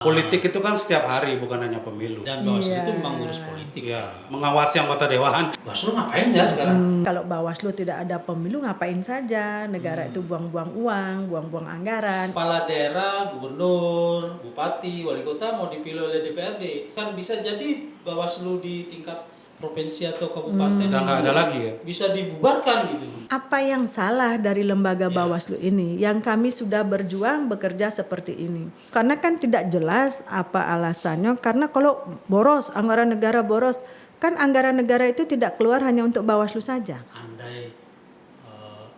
Politik itu kan setiap hari, bukan hanya pemilu. Dan Bawaslu itu memang ngurus politik. Ya, mengawasi anggota dewan. Bawaslu ngapain ya sekarang? Kalau Bawaslu tidak ada pemilu ngapain saja? Negara itu buang-buang uang, buang-buang anggaran. Kepala daerah, gubernur, bupati, wali kota mau dipilih oleh DPRD. Kan bisa jadi Bawaslu di tingkat provinsi atau kabupaten Udah nggak ada lagi ya? bisa dibubarkan gitu. Apa yang salah dari lembaga Bawaslu ini? Yang kami sudah berjuang bekerja seperti ini. Karena kan tidak jelas apa alasannya. Karena kalau boros, anggaran negara boros, kan anggaran negara itu tidak keluar hanya untuk Bawaslu saja. Andai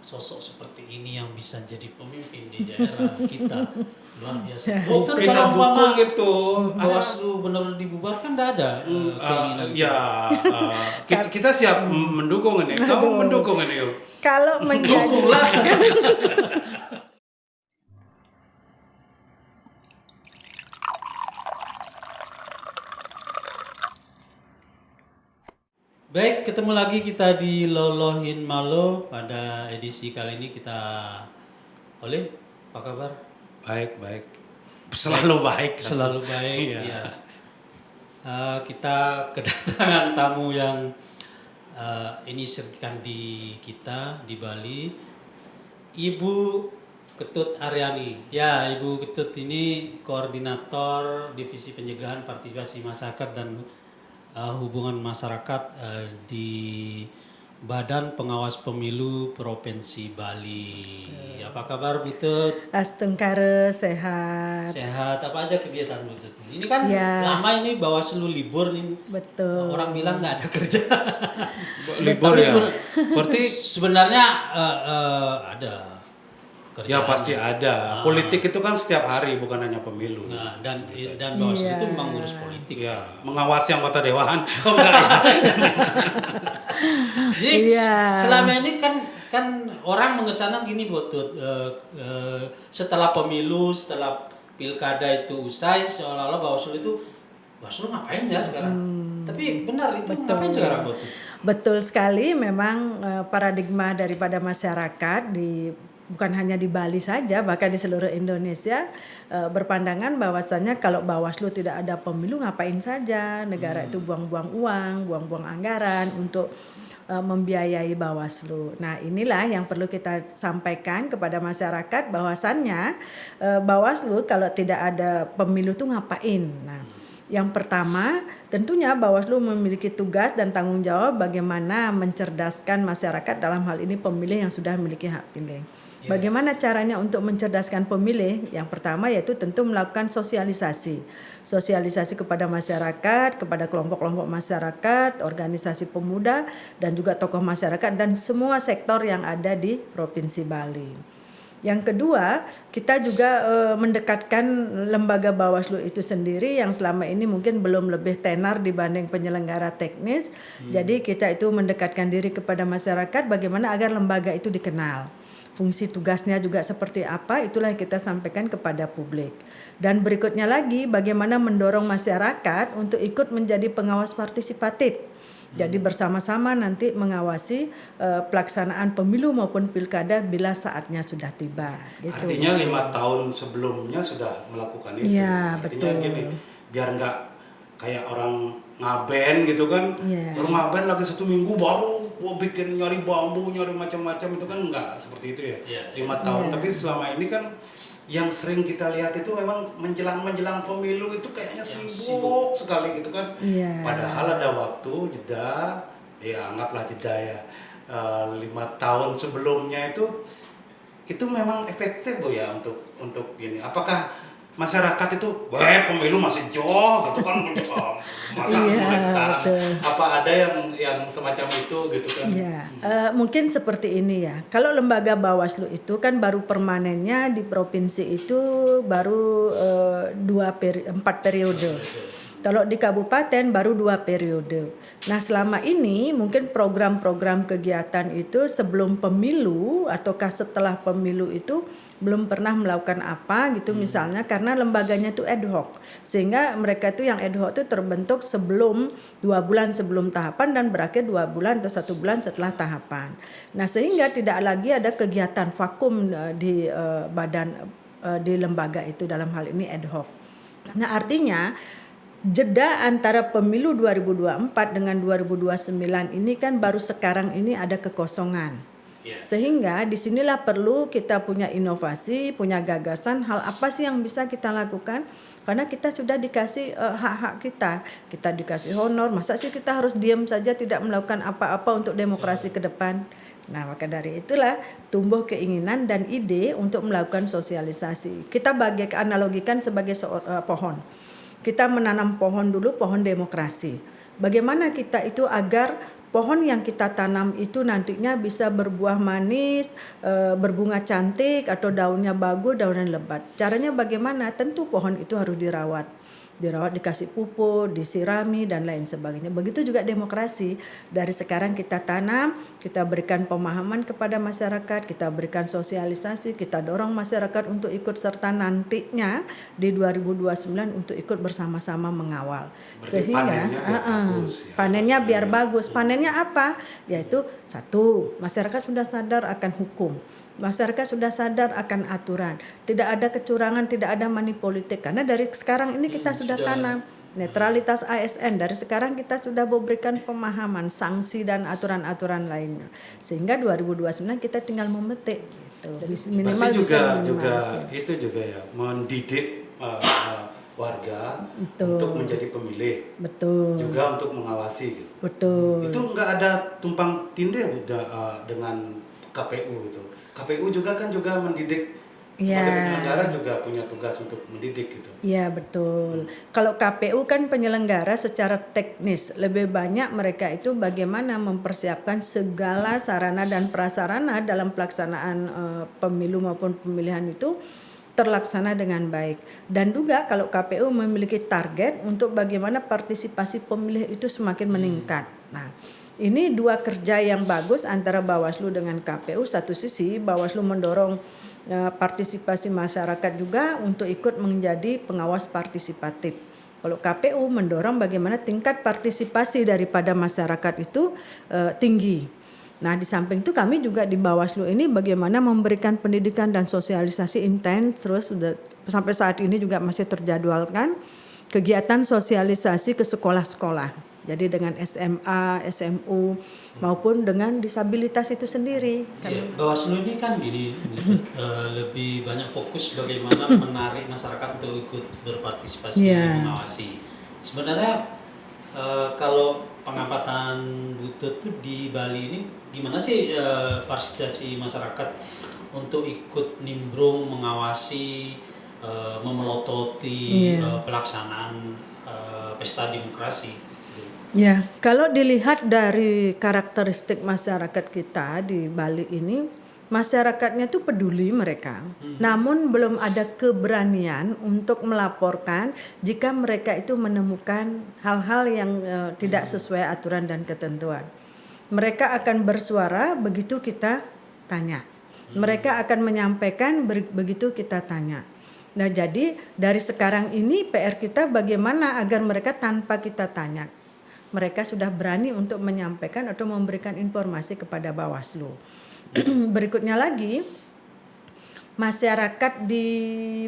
sosok seperti ini yang bisa jadi pemimpin di daerah kita, luar biasa. Oh, kan Kita kalau dukung umpama itu. Bawaslu benar-benar dibubarkan tidak ada keinginan. Kita siap mendukung ini. Kamu mendukung ini yuk. Kalau menjadi Dukunglah. Baik, ketemu lagi kita di Lolohin Malo. Pada edisi kali ini kita Oleh, apa kabar? Baik. Selalu baik. Selalu baik. Iya. Ya. Kita kedatangan tamu yang ini sertikan di kita di Bali, Ibu Ketut Aryani. Ya, Ibu Ketut ini koordinator Divisi Pencegahan Partisipasi Masyarakat dan Hubungan Masyarakat di Badan Pengawas Pemilu Provinsi Bali. Apa kabar Bu Tut? Astengkare sehat. Sehat. Apa aja kegiatan Bu Tut? Ini kan Ya. lama ini Bawaslu libur nih. Betul. Orang bilang nggak ada kerja. Libur Tapi ya. Berarti sebenarnya ada kerjaan. ya pasti ada. Politik itu kan setiap hari, bukan hanya pemilu. Nah, dan Bawaslu Iya. itu memang ngurus politik. Ya, mengawasi anggota dewan. Oh, enggak ya. Jadi Iya. selama ini kan orang mengesankan gini Bu Tut, setelah pemilu, setelah pilkada itu usai, seolah-olah Bawaslu ngapain ya sekarang? Tapi benar itu ngapain sekarang Bu Tut? Betul sekali, memang paradigma daripada masyarakat bukan hanya di Bali saja, bahkan di seluruh Indonesia berpandangan bahwasannya kalau Bawaslu tidak ada pemilu ngapain saja? Negara itu buang-buang uang, buang-buang anggaran untuk membiayai Bawaslu. Nah, inilah yang perlu kita sampaikan kepada masyarakat bahwasannya Bawaslu kalau tidak ada pemilu itu ngapain? Nah, yang pertama, tentunya Bawaslu memiliki tugas dan tanggung jawab bagaimana mencerdaskan masyarakat, dalam hal ini pemilih yang sudah memiliki hak pilih. Bagaimana caranya untuk mencerdaskan pemilih? Yang pertama yaitu tentu melakukan sosialisasi. Sosialisasi kepada masyarakat, kepada kelompok-kelompok masyarakat, organisasi pemuda, dan juga tokoh masyarakat dan semua sektor yang ada di Provinsi Bali. Yang kedua, kita juga mendekatkan lembaga Bawaslu itu sendiri yang selama ini mungkin belum lebih tenar dibanding penyelenggara teknis. Jadi kita itu mendekatkan diri kepada masyarakat bagaimana agar lembaga itu dikenal. Fungsi tugasnya juga seperti apa, itulah yang kita sampaikan kepada publik. Dan berikutnya lagi, bagaimana mendorong masyarakat untuk ikut menjadi pengawas partisipatif. Jadi bersama-sama nanti mengawasi pelaksanaan pemilu maupun pilkada bila saatnya sudah tiba. Gitu. Artinya 5 tahun sebelumnya sudah melakukan itu. Iya, Artinya betul. gini, biar nggak kayak orang ngaben gitu kan. Iya. Baru ngaben lagi 1 minggu baru bikin nyari bambu, nyari macam-macam, itu kan nggak seperti itu ya. Iya. 5 tahun. Tapi selama ini kan yang sering kita lihat itu memang menjelang pemilu itu kayaknya sibuk sekali gitu kan. Iya. Padahal ada waktu jeda, ya anggaplah jeda ya. 5 tahun sebelumnya itu memang efektif Bu ya untuk gini. Apakah masyarakat itu pemilu masih jauh gitu kan, masa Iya, mulai sekarang? betul. Apa ada yang semacam itu gitu kan? Ya, mungkin seperti ini ya. Kalau lembaga Bawaslu itu kan baru permanennya di provinsi itu baru 4 periode. Kalau di kabupaten baru 2 periode. Nah, selama ini mungkin program-program kegiatan itu sebelum pemilu ataukah setelah pemilu itu belum pernah melakukan apa gitu misalnya, karena lembaganya itu ad hoc. Sehingga mereka itu yang ad hoc itu terbentuk sebelum 2 bulan sebelum tahapan dan berakhir 2 bulan atau 1 bulan setelah tahapan. Nah, sehingga tidak lagi ada kegiatan vakum di badan di lembaga itu, dalam hal ini ad hoc. Nah, artinya jeda antara pemilu 2024 dengan 2029 ini kan baru sekarang ini ada kekosongan. Ya. Sehingga disinilah perlu kita punya inovasi, punya gagasan, hal apa sih yang bisa kita lakukan? Karena kita sudah dikasih hak-hak kita dikasih honor, masa sih kita harus diam saja tidak melakukan apa-apa untuk demokrasi ke depan? Nah, maka dari itulah tumbuh keinginan dan ide untuk melakukan sosialisasi. Kita analogikan sebagai pohon. Kita menanam pohon dulu, pohon demokrasi. Bagaimana kita itu agar pohon yang kita tanam itu nantinya bisa berbuah manis, berbunga cantik, atau daunnya bagus, daunnya lebat. Caranya bagaimana? Tentu pohon itu harus dirawat, dikasih pupuk, disirami, dan lain sebagainya. Begitu juga demokrasi. Dari sekarang kita tanam, kita berikan pemahaman kepada masyarakat, kita berikan sosialisasi, kita dorong masyarakat untuk ikut serta nantinya di 2029 untuk ikut bersama-sama mengawal. Berarti Sehingga panennya biar bagus ya. panennya biar bagus. Panennya apa? Yaitu satu, masyarakat sudah sadar akan hukum. Masyarakat sudah sadar akan aturan. Tidak ada kecurangan, tidak ada money politik. Karena dari sekarang ini kita sudah tanam netralitas ASN. Dari sekarang kita sudah memberikan pemahaman, sanksi dan aturan-aturan lainnya. Sehingga 2029 kita tinggal memetik. Gitu. Minimal Berarti bisa juga diminimalisir. itu juga ya mendidik warga Betul. untuk menjadi pemilih, Betul. juga untuk mengawasi gitu. Betul. Itu nggak ada tumpang tindih dengan KPU itu. KPU juga kan juga mendidik, sebagai penyelenggara juga punya tugas untuk mendidik gitu. Iya, betul. Kalau KPU kan penyelenggara secara teknis, lebih banyak mereka itu bagaimana mempersiapkan segala sarana dan prasarana dalam pelaksanaan pemilu maupun pemilihan itu terlaksana dengan baik. Dan juga kalau KPU memiliki target untuk bagaimana partisipasi pemilih itu semakin meningkat. Nah, ini dua kerja yang bagus antara Bawaslu dengan KPU. Satu sisi Bawaslu mendorong partisipasi masyarakat juga untuk ikut menjadi pengawas partisipatif. Kalau KPU mendorong bagaimana tingkat partisipasi daripada masyarakat itu tinggi. Nah, di samping itu kami juga di Bawaslu ini bagaimana memberikan pendidikan dan sosialisasi intens terus sampai saat ini juga masih terjadwalkan kegiatan sosialisasi ke sekolah-sekolah. Jadi dengan SMA, SMU maupun dengan disabilitas itu sendiri. Ya, Bawaslu ini kan gini, lebih banyak fokus bagaimana menarik masyarakat untuk ikut berpartisipasi dan mengawasi. Sebenarnya kalau pengamatan Butut tuh di Bali ini gimana sih partisipasi masyarakat untuk ikut nimbrung, mengawasi, memelototi pelaksanaan pesta demokrasi? Ya, kalau dilihat dari karakteristik masyarakat kita di Bali ini, masyarakatnya itu peduli mereka. Namun belum ada keberanian untuk melaporkan jika mereka itu menemukan hal-hal yang tidak sesuai aturan dan ketentuan. Mereka akan bersuara begitu kita tanya. Mereka akan menyampaikan begitu kita tanya. Nah, jadi dari sekarang ini PR kita bagaimana agar mereka tanpa kita tanya, mereka sudah berani untuk menyampaikan atau memberikan informasi kepada Bawaslu. Berikutnya lagi, masyarakat di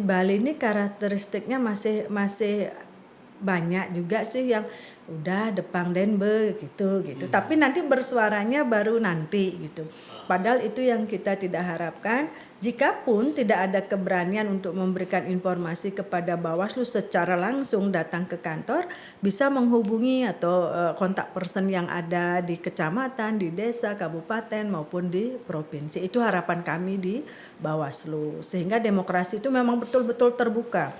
Bali ini karakteristiknya masih banyak juga sih yang udah depang denbe gitu. Tapi nanti bersuaranya baru nanti gitu. Padahal itu yang kita tidak harapkan. Jikapun tidak ada keberanian untuk memberikan informasi kepada Bawaslu secara langsung datang ke kantor, bisa menghubungi atau kontak person yang ada di kecamatan, di desa, kabupaten maupun di provinsi. Itu harapan kami di Bawaslu. Sehingga demokrasi itu memang betul-betul terbuka.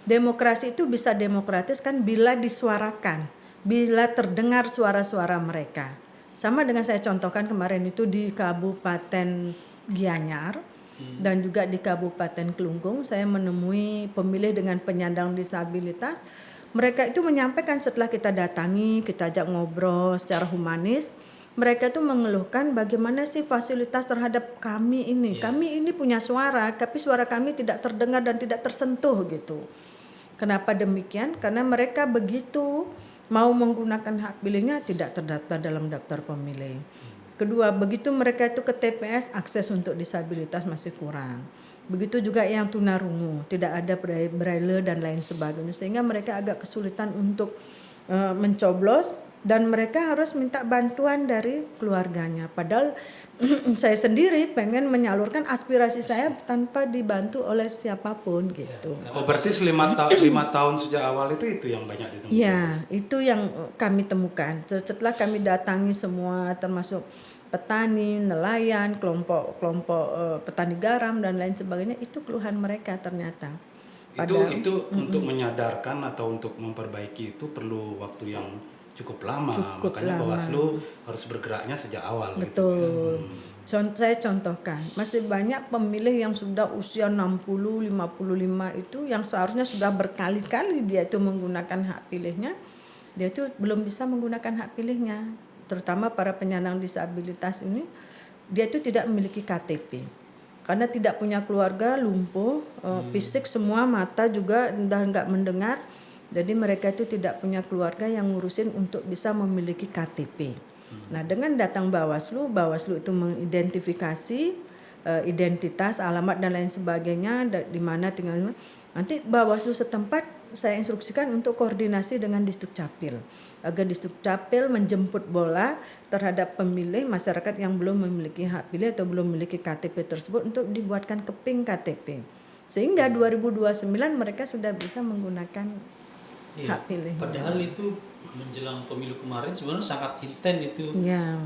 Demokrasi itu bisa demokratis kan bila disuarakan, bila terdengar suara-suara mereka. Sama dengan saya contohkan kemarin itu di Kabupaten Gianyar dan juga di Kabupaten Kelungkung, saya menemui pemilih dengan penyandang disabilitas. Mereka itu menyampaikan setelah kita datangi, kita ajak ngobrol secara humanis, mereka itu mengeluhkan bagaimana sih fasilitas terhadap kami ini. Kami ini punya suara, tapi suara kami tidak terdengar dan tidak tersentuh gitu. Kenapa demikian? Karena mereka begitu mau menggunakan hak pilihnya tidak terdaftar dalam daftar pemilih. Kedua, begitu mereka itu ke TPS, akses untuk disabilitas masih kurang. Begitu juga yang tunarungu, tidak ada braille dan lain sebagainya, sehingga mereka agak kesulitan untuk mencoblos dan mereka harus minta bantuan dari keluarganya. Padahal saya sendiri pengen menyalurkan aspirasi saya tanpa dibantu oleh siapapun gitu. Oh, berarti 5 tahun sejak awal itu yang banyak ditemukan. Ya, itu yang kami temukan. Setelah kami datangi semua termasuk petani, nelayan, kelompok petani garam dan lain sebagainya, itu keluhan mereka ternyata. Itu untuk menyadarkan atau untuk memperbaiki itu perlu waktu yang cukup lama. Makanya Bawaslu harus bergeraknya sejak awal. Betul. Gitu. Saya contohkan, masih banyak pemilih yang sudah usia 60, 55 itu yang seharusnya sudah berkali-kali dia itu menggunakan hak pilihnya, dia itu belum bisa menggunakan hak pilihnya. Terutama para penyandang disabilitas ini, dia itu tidak memiliki KTP. Karena tidak punya keluarga, lumpuh, fisik semua, mata juga udah nggak mendengar. Jadi mereka itu tidak punya keluarga yang ngurusin untuk bisa memiliki KTP. Nah, dengan datang Bawaslu itu mengidentifikasi identitas, alamat dan lain sebagainya, di mana tinggal. Nanti Bawaslu setempat saya instruksikan untuk koordinasi dengan Disdukcapil agar Disdukcapil menjemput bola terhadap pemilih masyarakat yang belum memiliki hak pilih atau belum memiliki KTP tersebut untuk dibuatkan keping KTP. Sehingga 2029 mereka sudah bisa menggunakan hak pilih. Padahal itu menjelang pemilu kemarin sebenarnya sangat intens itu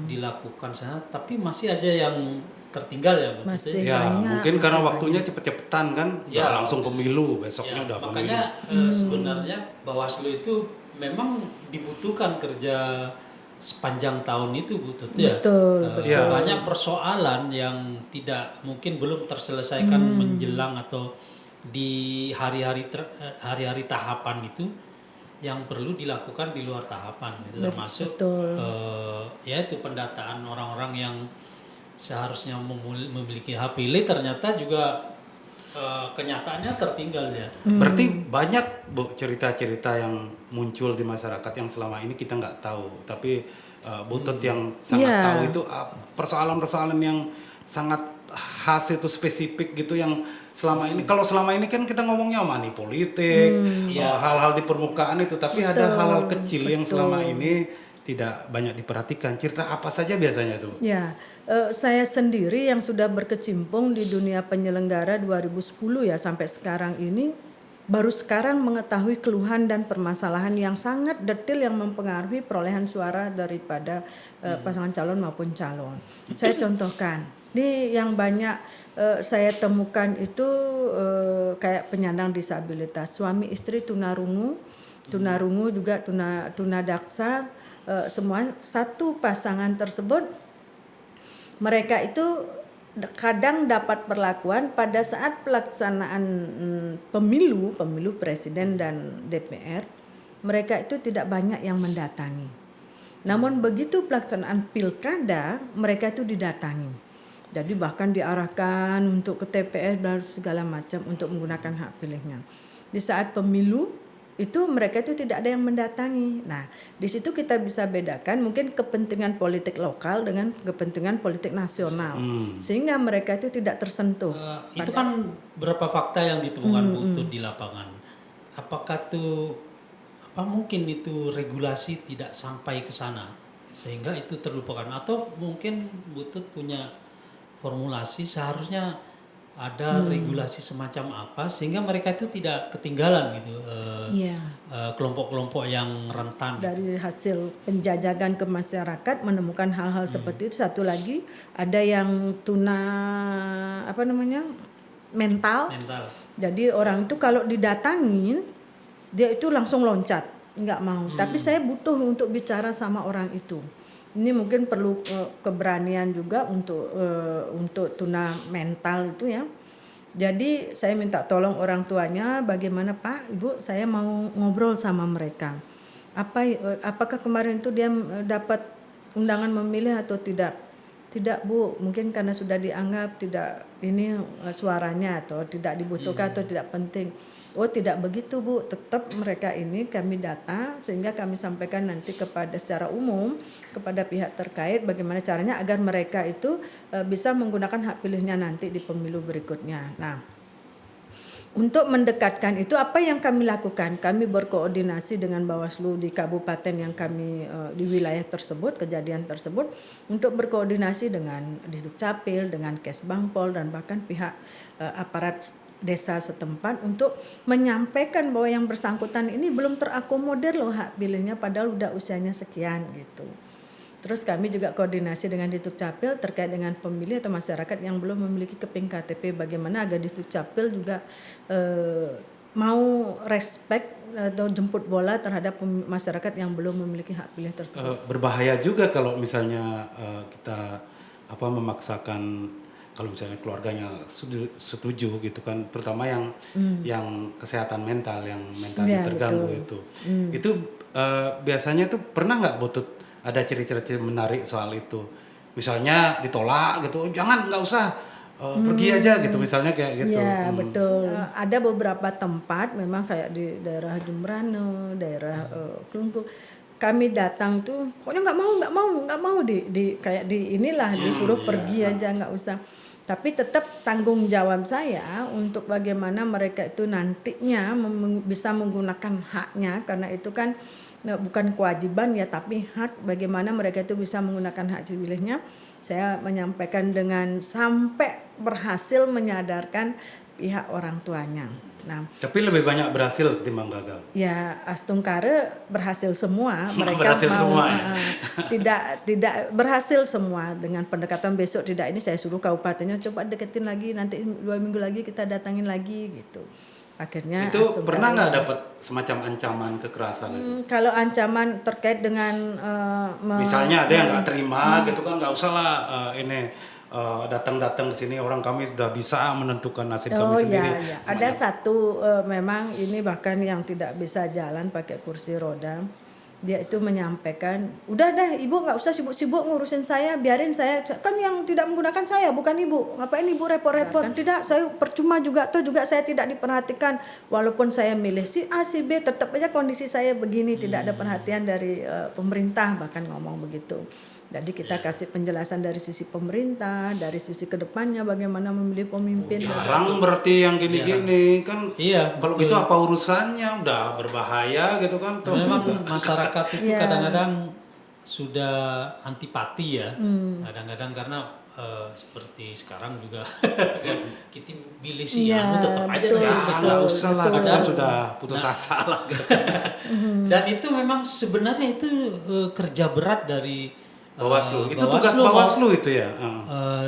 dilakukan sana, tapi masih aja yang tertinggal ya. Masih ya banyak, mungkin karena masih waktunya cepet-cepetan kan, ya, langsung pemilu, besoknya udah makanya sebenarnya Bawaslu itu memang dibutuhkan kerja sepanjang tahun itu Bu Tut, ya. Betul. Banyak persoalan yang tidak mungkin belum terselesaikan menjelang atau di hari-hari tahapan itu yang perlu dilakukan di luar tahapan gitu. Termasuk yaitu pendataan orang-orang yang seharusnya memiliki hak pilih ternyata juga kenyataannya tertinggal ya. Berarti banyak Bu cerita-cerita yang muncul di masyarakat yang selama ini kita nggak tahu, tapi Bu Tut yang sangat tahu itu persoalan-persoalan yang sangat khas itu spesifik gitu yang selama ini, kalau selama ini kan kita ngomongnya money politik, hal-hal di permukaan itu, tapi ada hal-hal kecil yang selama ini tidak banyak diperhatikan. Cerita apa saja biasanya itu? Ya, saya sendiri yang sudah berkecimpung di dunia penyelenggara 2010 ya sampai sekarang ini, baru sekarang mengetahui keluhan dan permasalahan yang sangat detail yang mempengaruhi perolehan suara daripada pasangan calon maupun calon. Saya contohkan, ini yang banyak saya temukan itu kayak penyandang disabilitas, suami istri tunarungu juga tunadaksa. Semua satu pasangan tersebut mereka itu kadang dapat perlakuan pada saat pelaksanaan pemilu presiden dan DPR, mereka itu tidak banyak yang mendatangi. Namun begitu pelaksanaan pilkada mereka itu didatangi. Jadi bahkan diarahkan untuk ke TPS dan segala macam untuk menggunakan hak pilihnya. Di saat pemilu itu mereka itu tidak ada yang mendatangi. Nah, di situ kita bisa bedakan mungkin kepentingan politik lokal dengan kepentingan politik nasional. Sehingga mereka itu tidak tersentuh. Itu kan berapa fakta yang ditemukan Bu Tut di lapangan. Apakah mungkin itu regulasi tidak sampai ke sana sehingga itu terlupakan, atau mungkin Bu Tut punya formulasi seharusnya ada regulasi semacam apa sehingga mereka itu tidak ketinggalan gitu, kelompok-kelompok yang rentan. Dari hasil penjajakan ke masyarakat menemukan hal-hal seperti itu. Satu lagi ada yang mental. Jadi orang itu kalau didatangin dia itu langsung loncat, nggak mau. Tapi saya butuh untuk bicara sama orang itu. Ini mungkin perlu keberanian juga untuk tuna mental itu ya. Jadi saya minta tolong orang tuanya, bagaimana Pak, Ibu, saya mau ngobrol sama mereka. Apakah kemarin itu dia dapat undangan memilih atau tidak? Tidak Bu, mungkin karena sudah dianggap tidak ini suaranya atau tidak dibutuhkan atau tidak penting. Oh tidak begitu Bu, tetap mereka ini kami data sehingga kami sampaikan nanti kepada secara umum kepada pihak terkait bagaimana caranya agar mereka itu bisa menggunakan hak pilihnya nanti di pemilu berikutnya. Nah, untuk mendekatkan itu apa yang kami lakukan? Kami berkoordinasi dengan Bawaslu di kabupaten yang kami di wilayah tersebut, kejadian tersebut untuk berkoordinasi dengan Disdukcapil, dengan Kesbangpol dan bahkan pihak aparat desa setempat untuk menyampaikan bahwa yang bersangkutan ini belum terakomodir loh hak pilihnya padahal udah usianya sekian gitu. Terus kami juga koordinasi dengan Disdukcapil terkait dengan pemilih atau masyarakat yang belum memiliki keping KTP bagaimana agar Disdukcapil juga mau respect atau jemput bola terhadap masyarakat yang belum memiliki hak pilih tersebut. Berbahaya juga kalau misalnya kita memaksakan kalau misalnya keluarganya setuju gitu kan, terutama yang kesehatan mental, yang mentalnya terganggu betul. itu biasanya tuh pernah nggak Butut ada cerita-cerita menarik soal itu, misalnya ditolak gitu, jangan nggak usah pergi aja gitu misalnya kayak gitu. Ya betul. Ada beberapa tempat memang kayak di daerah Jembrane, daerah Kelungkung. Kami datang tuh pokoknya nggak mau di kayak di inilah disuruh pergi aja nggak usah. Tapi tetap tanggung jawab saya untuk bagaimana mereka itu nantinya bisa menggunakan haknya karena itu kan bukan kewajiban ya tapi hak bagaimana mereka itu bisa menggunakan hak pilihnya. Saya menyampaikan dengan sampai berhasil menyadarkan pihak orang tuanya. Nah, Tapi lebih banyak berhasil ketimbang gagal. ya Astungkare berhasil semua, mereka Berhasil mau semua, ya? tidak berhasil semua dengan pendekatan besok tidak ini saya suruh kabupatennya coba deketin lagi nanti 2 minggu lagi kita datangin lagi gitu. Akhirnya Itu Astungkare pernah nggak dapat semacam ancaman kekerasan? kalau ancaman terkait dengan Misalnya ada yang nggak terima gitu kan, nggak usah lah datang-datang ke sini, orang kami sudah bisa menentukan nasib kami sendiri. Ya. Ada satu memang ini bahkan yang tidak bisa jalan pakai kursi roda. Dia itu menyampaikan, udah dah ibu nggak usah sibuk-sibuk ngurusin saya, biarin saya kan yang tidak menggunakan saya bukan ibu, ngapain ibu repot-repot? Kan tidak, saya percuma juga tuh juga saya tidak diperhatikan walaupun saya milih si A si B tetap aja kondisi saya begini tidak ada perhatian dari pemerintah bahkan ngomong begitu. Jadi kita kasih penjelasan dari sisi pemerintah, dari sisi kedepannya bagaimana memilih pemimpin. Jarang berarti yang gini-gini kan. Iya, Kalau gitu apa urusannya? Udah berbahaya gitu kan. Toh. memang masyarakat itu kadang-kadang sudah antipati ya, kadang-kadang karena seperti sekarang juga kita pilih si anu tetap aja betul, Nggak usah lah, kita kan sudah putus asa lah gitu kan. dan itu memang sebenarnya itu kerja berat dari Bawaslu. Itu tugas Bawaslu itu ya.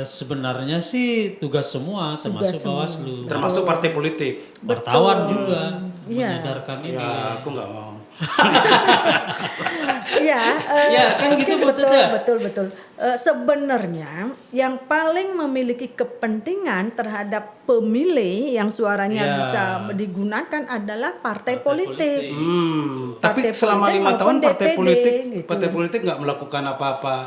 sebenarnya sih tugas semua termasuk Bawaslu, Termasuk partai politik. wartawan juga menyadarkan ini. Ya, aku nggak mau. Ya, kan gitu betul, betul ya? betul. Sebenarnya yang paling memiliki kepentingan terhadap pemilih yang suaranya bisa digunakan adalah partai politik. Tapi Partai selama politik 5 tahun maupun DPD, gitu. partai politik nggak melakukan apa-apa.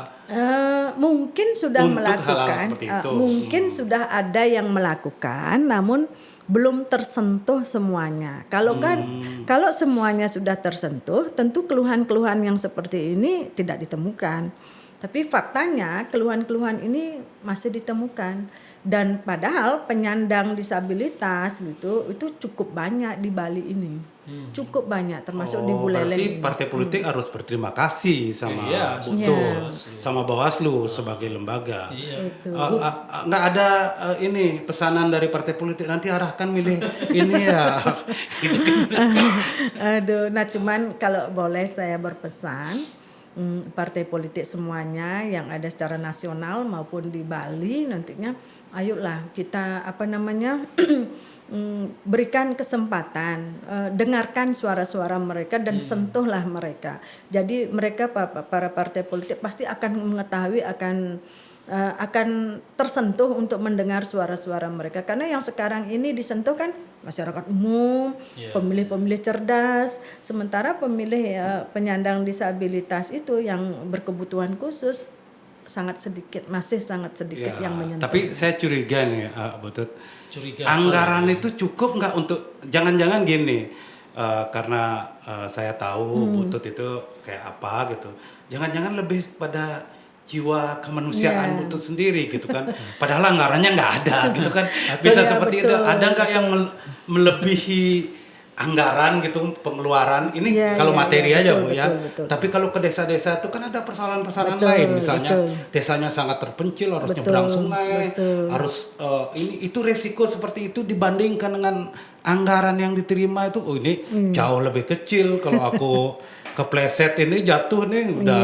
Mungkin sudah Untuk hal-hal melakukan, seperti itu. mungkin sudah ada yang melakukan, namun belum tersentuh semuanya. Kalau semuanya sudah tersentuh, tentu keluhan-keluhan yang seperti ini tidak ditemukan. Tapi faktanya keluhan-keluhan ini masih ditemukan dan padahal penyandang disabilitas gitu itu cukup banyak di Bali ini. Cukup banyak termasuk di Buleleng. Berarti ini. partai politik harus berterima kasih sama sama Bawaslu sebagai lembaga. Nggak ada ini pesanan dari partai politik nanti arahkan milih ini ya. Aduh, nah cuman kalau boleh saya berpesan partai politik semuanya yang ada secara nasional maupun di Bali nantinya ayolah kita berikan kesempatan, dengarkan suara-suara mereka dan sentuhlah mereka. Jadi mereka para partai politik pasti akan mengetahui akan tersentuh untuk mendengar suara-suara mereka karena yang sekarang ini disentuh kan masyarakat umum, pemilih-pemilih cerdas, sementara pemilih penyandang disabilitas itu yang berkebutuhan khusus sangat sedikit, masih sangat sedikit Ya, yang menyentuh. tapi saya curiga nih, Butut. Curiga Anggaran itu cukup nggak untuk, jangan-jangan gini, karena saya tahu Butut itu kayak apa gitu. Jangan-jangan lebih pada jiwa kemanusiaan Iya. Butut sendiri gitu kan. Padahal anggarannya nggak ada gitu kan. Bisa Iya, seperti itu. betul, Ada nggak yang melebihi anggaran gitu pengeluaran ini Iya, kalau iya, materi iya, aja betul, Bu ya. betul, betul. Tapi kalau ke desa-desa itu kan ada persoalan-persoalan Betul, lain, misalnya betul. desanya sangat terpencil, harus Betul, nyebrang sungai, betul. harus ini itu resiko seperti itu dibandingkan dengan anggaran yang diterima itu, oh ini jauh lebih kecil. Kalau aku kepleset ini jatuh nih udah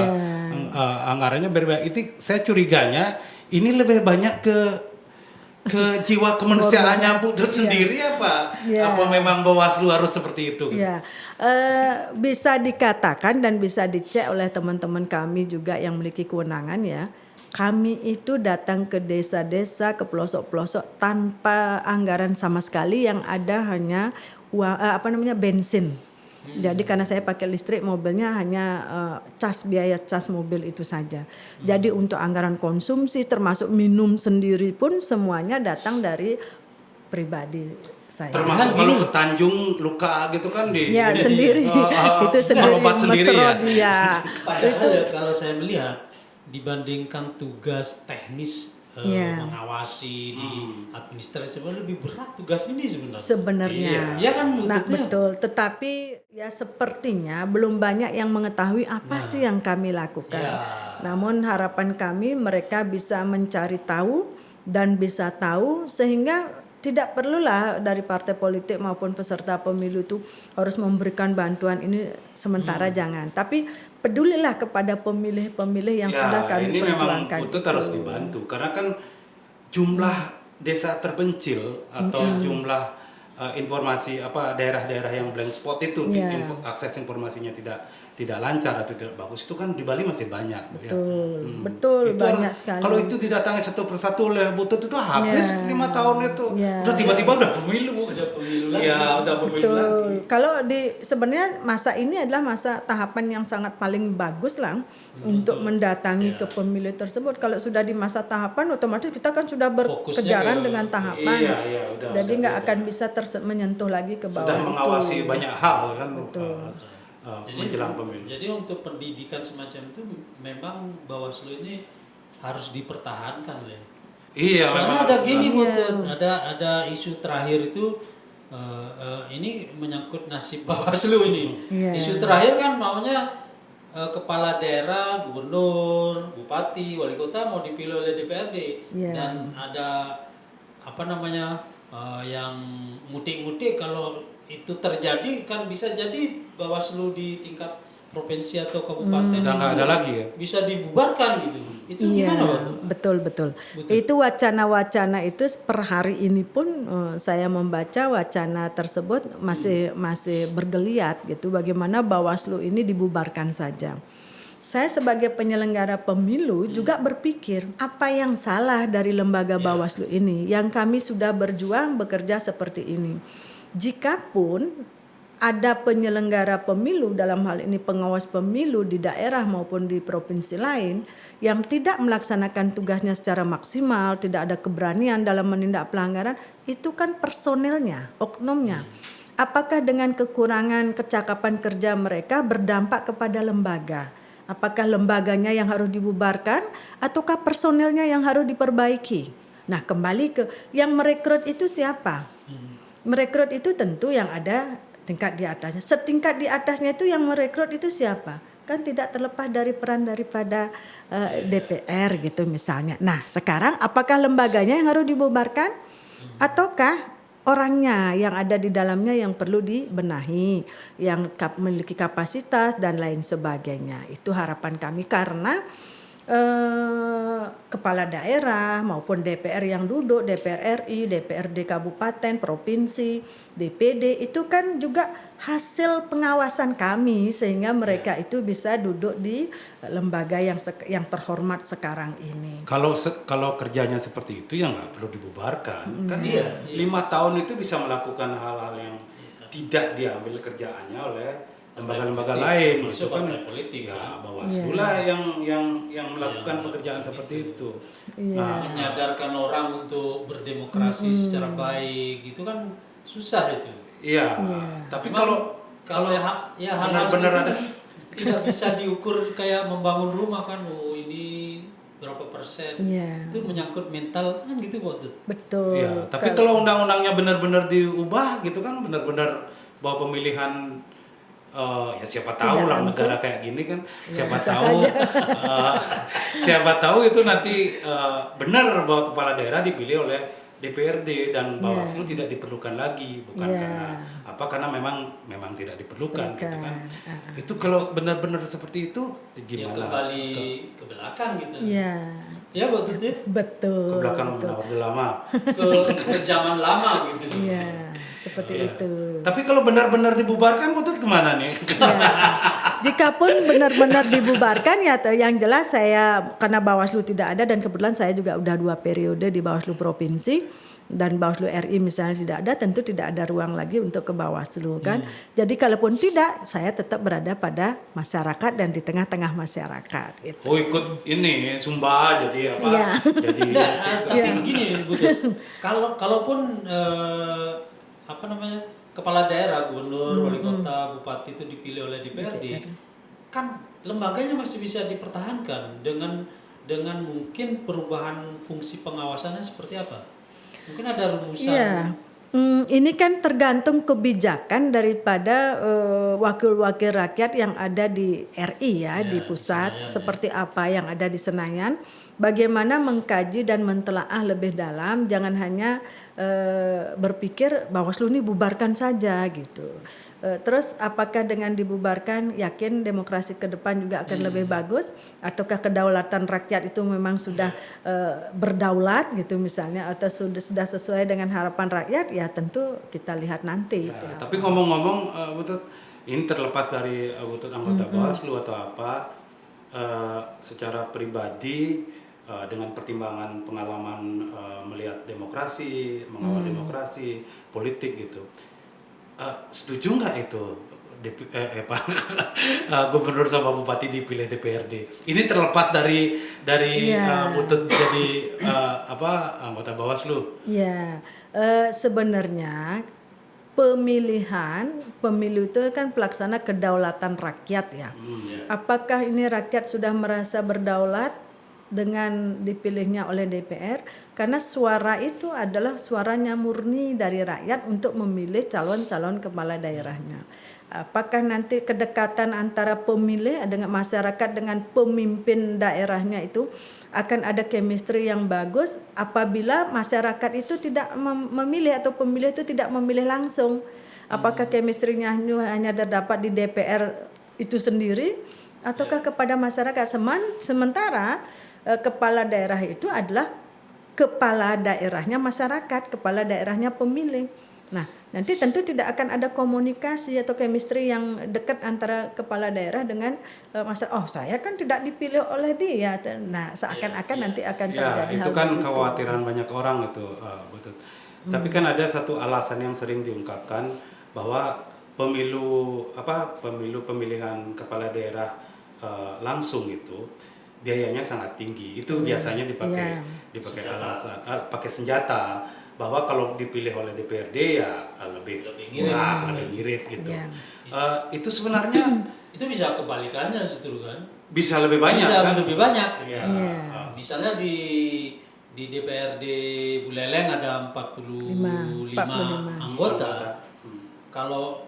anggarannya berbeda. Itu saya curiganya ini lebih banyak ke jiwa kemanusiaannya Putut sendiri apa? Iya. Apa memang Bawaslu harus seperti itu? Ya, bisa dikatakan dan bisa dicek oleh teman-teman kami juga yang memiliki kewenangan ya. Kami itu datang ke desa-desa, ke pelosok-pelosok tanpa anggaran sama sekali, yang ada hanya bensin. Jadi karena saya pakai listrik, mobilnya hanya biaya cas mobil itu saja. Jadi untuk anggaran konsumsi termasuk minum sendiri pun semuanya datang dari pribadi saya. Termasuk kalau ke Tanjung luka gitu kan Ya sendiri, itu sendiri, berobat sendiri ya. mesra dia. Padahal ya, kalau saya melihat dibandingkan tugas teknis Iya. mengawasi di administrasi, sebenarnya lebih berat tugas ini sebenarnya. Sebenarnya. Iya kan, Nah, Bututnya? betul. Tetapi ya sepertinya belum banyak yang mengetahui apa sih yang kami lakukan. Ya. Namun harapan kami mereka bisa mencari tahu dan bisa tahu, sehingga tidak perlulah dari partai politik maupun peserta pemilu itu harus memberikan bantuan ini sementara, jangan. Tapi pedulilah kepada pemilih-pemilih yang sudah kami ini perjuangkan. memang Butut harus dibantu karena kan jumlah desa terpencil atau jumlah informasi daerah-daerah yang blank spot itu Iya. akses informasinya tidak lancar atau tidak bagus itu kan di Bali masih banyak. Betul, betul, Itu banyak harus- sekali. Kalau itu didatangi satu persatu oleh Butut itu habis 5 tahun itu. Iya. Udah tiba-tiba udah pemilu. Sudah pemilu lagi. Iya, udah pemilu lagi. Betul. Kalau sebenarnya masa ini adalah masa tahapan yang sangat paling bagus lah untuk mendatangi ke pemilu tersebut. Kalau sudah di masa tahapan, otomatis kita kan sudah berkejaran ke- dengan tahapan. Iya, udah. Jadi nggak akan bisa menyentuh lagi ke bawah Sudah itu. mengawasi banyak hal kan Jadi, menjelang pemilu. jadi untuk pendidikan semacam itu memang Bawaslu ini harus dipertahankan ya. Iya, Soalnya memang ada harus gini Iya. Butut, ada isu terakhir itu ini menyangkut nasib Bawaslu ini. Iya. Isu terakhir kan maunya kepala daerah, gubernur, bupati, wali kota mau dipilih oleh DPRD. Iya. Dan ada yang mutik-mutik kalau itu terjadi kan bisa jadi Bawaslu di tingkat provinsi atau kabupaten Udah nggak ada lagi ya. bisa dibubarkan gitu. Itu Iya, gimana, Pak? betul. Itu wacana-wacana itu per hari ini pun saya membaca wacana tersebut masih bergeliat gitu. Bagaimana Bawaslu ini dibubarkan saja. Saya sebagai penyelenggara pemilu juga berpikir apa yang salah dari lembaga Bawaslu ini yang kami sudah berjuang bekerja seperti ini. Jikapun ada penyelenggara pemilu, dalam hal ini pengawas pemilu di daerah maupun di provinsi lain yang tidak melaksanakan tugasnya secara maksimal, tidak ada keberanian dalam menindak pelanggaran, itu kan personelnya, oknumnya. Apakah dengan kekurangan kecakapan kerja mereka berdampak kepada lembaga? Apakah lembaganya yang harus dibubarkan ataukah personelnya yang harus diperbaiki? Nah, kembali ke yang merekrut itu siapa? Merekrut itu tentu yang ada tingkat di atasnya. Setingkat di atasnya itu yang merekrut itu siapa? Kan tidak terlepas dari peran daripada DPR gitu misalnya. Nah, sekarang apakah lembaganya yang harus dibubarkan ataukah orangnya yang ada di dalamnya yang perlu dibenahi, yang memiliki kapasitas dan lain sebagainya. Itu harapan kami karena kepala daerah maupun DPR yang duduk, DPR RI, DPRD kabupaten, provinsi, DPD itu kan juga hasil pengawasan kami sehingga mereka itu bisa duduk di lembaga yang terhormat sekarang ini. Kalau kerjanya seperti itu ya nggak perlu dibubarkan. Kan Iya. 5 tahun itu bisa melakukan hal-hal yang tidak diambil kerjaannya oleh lembaga-lembaga politik, lain termasuk gitu kan. partai politik, Ya, kan. Bawaslu lah yang melakukan pekerjaan seperti itu. Iya. Nah, Menyadarkan orang untuk berdemokrasi secara baik gitu kan susah itu. iya. Tapi Memang kalau ya hal-hal benar-benar seperti ada. itu tidak bisa diukur kayak membangun rumah kan, oh ini berapa persen, Iya. itu menyangkut mental kan gitu Pak Tut. Betul. Iya, tapi kalau undang-undangnya benar-benar diubah gitu kan, benar-benar bahwa pemilihan ya siapa tahu lah negara kayak gini kan, siapa bisa tahu saja. siapa tahu itu nanti benar bahwa kepala daerah dipilih oleh DPRD dan Bawaslu tidak diperlukan lagi, bukan Iya. karena apa, karena memang tidak diperlukan gitu kan. Bukan. Itu kalau benar-benar seperti itu Ya gimana? kembali ke belakang gitu. Iya. Ya Pak Tut ya, Betul. Ke belakang Orde Lama. ke zaman lama gitu. Iya, seperti itu. Tapi kalau benar-benar dibubarkan, Putut kemana nih? Ya. Jikapun benar-benar dibubarkan ya yang jelas saya karena Bawaslu tidak ada dan kebetulan saya juga udah 2 periode di Bawaslu Provinsi dan Bawaslu RI misalnya tidak ada, tentu tidak ada ruang lagi untuk ke Bawaslu kan. Jadi kalaupun tidak, saya tetap berada pada masyarakat dan di tengah-tengah masyarakat gitu. Oh, ikut ini Sumba jadi apa? Iya. Jadi Enggak, tapi gini Bu Tut. Kalaupun apa namanya, kepala daerah, gubernur, wali kota, bupati itu dipilih oleh DPRD, kan lembaganya masih bisa dipertahankan dengan mungkin perubahan fungsi pengawasannya seperti apa? Mungkin ada rumusan. Iya. Ini kan tergantung kebijakan daripada wakil-wakil rakyat yang ada di RI ya, di pusat, seperti apa yang ada di Senayan. Bagaimana mengkaji dan mentelaah lebih dalam, jangan hanya berpikir Bawaslu ini bubarkan saja gitu. Terus apakah dengan dibubarkan yakin demokrasi ke depan juga akan lebih bagus, ataukah kedaulatan rakyat itu memang sudah berdaulat gitu misalnya, atau sudah sesuai dengan harapan rakyat, ya tentu kita lihat nanti. Ya, tapi ngomong-ngomong, Butut, ini terlepas dari Butut anggota Bawaslu atau apa, secara pribadi dengan pertimbangan pengalaman melihat demokrasi, mengawal demokrasi, politik gitu, setuju nggak itu Pak gubernur sama bupati dipilih DPRD? Ini terlepas dari Butut jadi anggota Bawaslu. Ya, sebenarnya pemilu itu kan pelaksana kedaulatan rakyat ya. Apakah ini rakyat sudah merasa berdaulat dengan dipilihnya oleh DPR? Karena suara itu adalah suaranya murni dari rakyat untuk memilih calon-calon kepala daerahnya. Apakah nanti kedekatan antara pemilih dengan masyarakat dengan pemimpin daerahnya itu akan ada chemistry yang bagus apabila masyarakat itu tidak memilih atau pemilih itu tidak memilih langsung? Apakah chemistry-nya hanya terdapat di DPR itu sendiri ataukah kepada masyarakat? Sementara kepala daerah itu adalah kepala daerahnya masyarakat, kepala daerahnya pemilih. Nah, nanti tentu tidak akan ada komunikasi atau chemistry yang dekat antara kepala daerah dengan masyarakat. Oh, saya kan tidak dipilih oleh dia. Nah, seakan-akan nanti akan terjadi Ya, hal itu kan begitu. kekhawatiran banyak orang itu, Butut. Tapi kan ada satu alasan yang sering diungkapkan bahwa pemilihan kepala daerah langsung itu biayanya sangat tinggi. Itu biasanya dipakai alasan, pakai senjata bahwa kalau dipilih oleh DPRD ya lebih murah, lebih ngirit gitu. Iya. Itu sebenarnya Itu bisa kebalikannya justru kan. bisa lebih banyak Bisa kan? lebih banyak. Iya. Misalnya di DPRD Buleleng ada 45 anggota. Kalau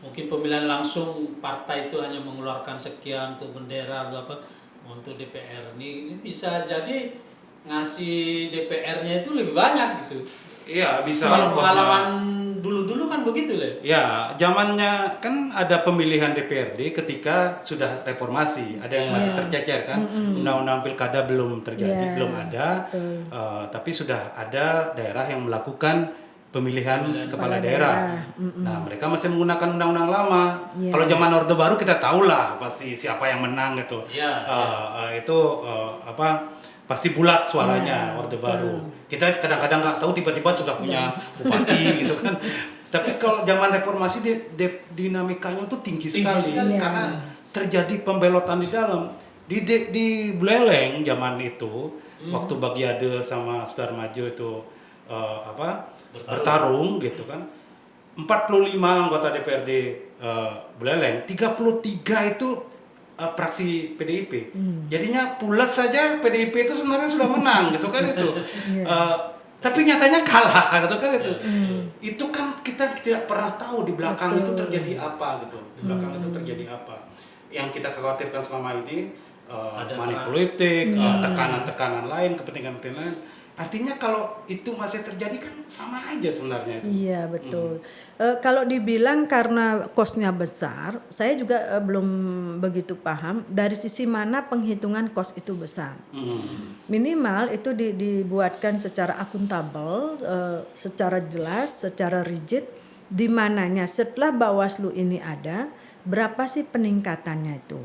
mungkin pemilihan langsung partai itu hanya mengeluarkan sekian untuk bendera atau apa, untuk DPR ini bisa jadi ngasih DPR-nya itu lebih banyak gitu. Iya, bisa Kalau ongkosnya. pengalaman dulu kan begitu Le. Ya, zamannya kan ada pemilihan DPRD ketika sudah reformasi. Ada yang masih tercecer kan, undang-undang pilkada belum terjadi, belum ada. Tapi sudah ada daerah yang melakukan pemilihan kepala daerah. Nah, mereka masih menggunakan undang-undang lama. Kalau zaman Orde Baru kita tahulah pasti siapa yang menang gitu. Pasti bulat suaranya Orde Baru. Kita kadang-kadang nggak tahu tiba-tiba sudah punya bupati gitu kan. Tapi kalau zaman reformasi dinamikanya tuh tinggi sekali Iya. karena terjadi pembelotan di dalam. Di Buleleng zaman itu waktu Bagiade sama Sudarmajo itu bertarung gitu kan. 45 anggota DPRD Buleleng, 33 itu praksi PDIP. Jadinya pulas saja PDIP itu sebenarnya sudah menang gitu kan itu. Tapi nyatanya kalah gitu kan itu. Itu kan kita tidak pernah tahu di belakang itu terjadi apa gitu. Di belakang itu terjadi apa. Yang kita khawatirkan selama ini money politik, tekanan-tekanan lain, kepentingan-kepentingan lain. Artinya kalau itu masih terjadi kan sama aja sebenarnya itu. Iya betul. Kalau dibilang karena kosnya besar, saya juga belum begitu paham dari sisi mana penghitungan kos itu besar. Minimal itu dibuatkan secara akuntabel, secara jelas, secara rigid, di mananya setelah Bawaslu ini ada, berapa sih peningkatannya itu?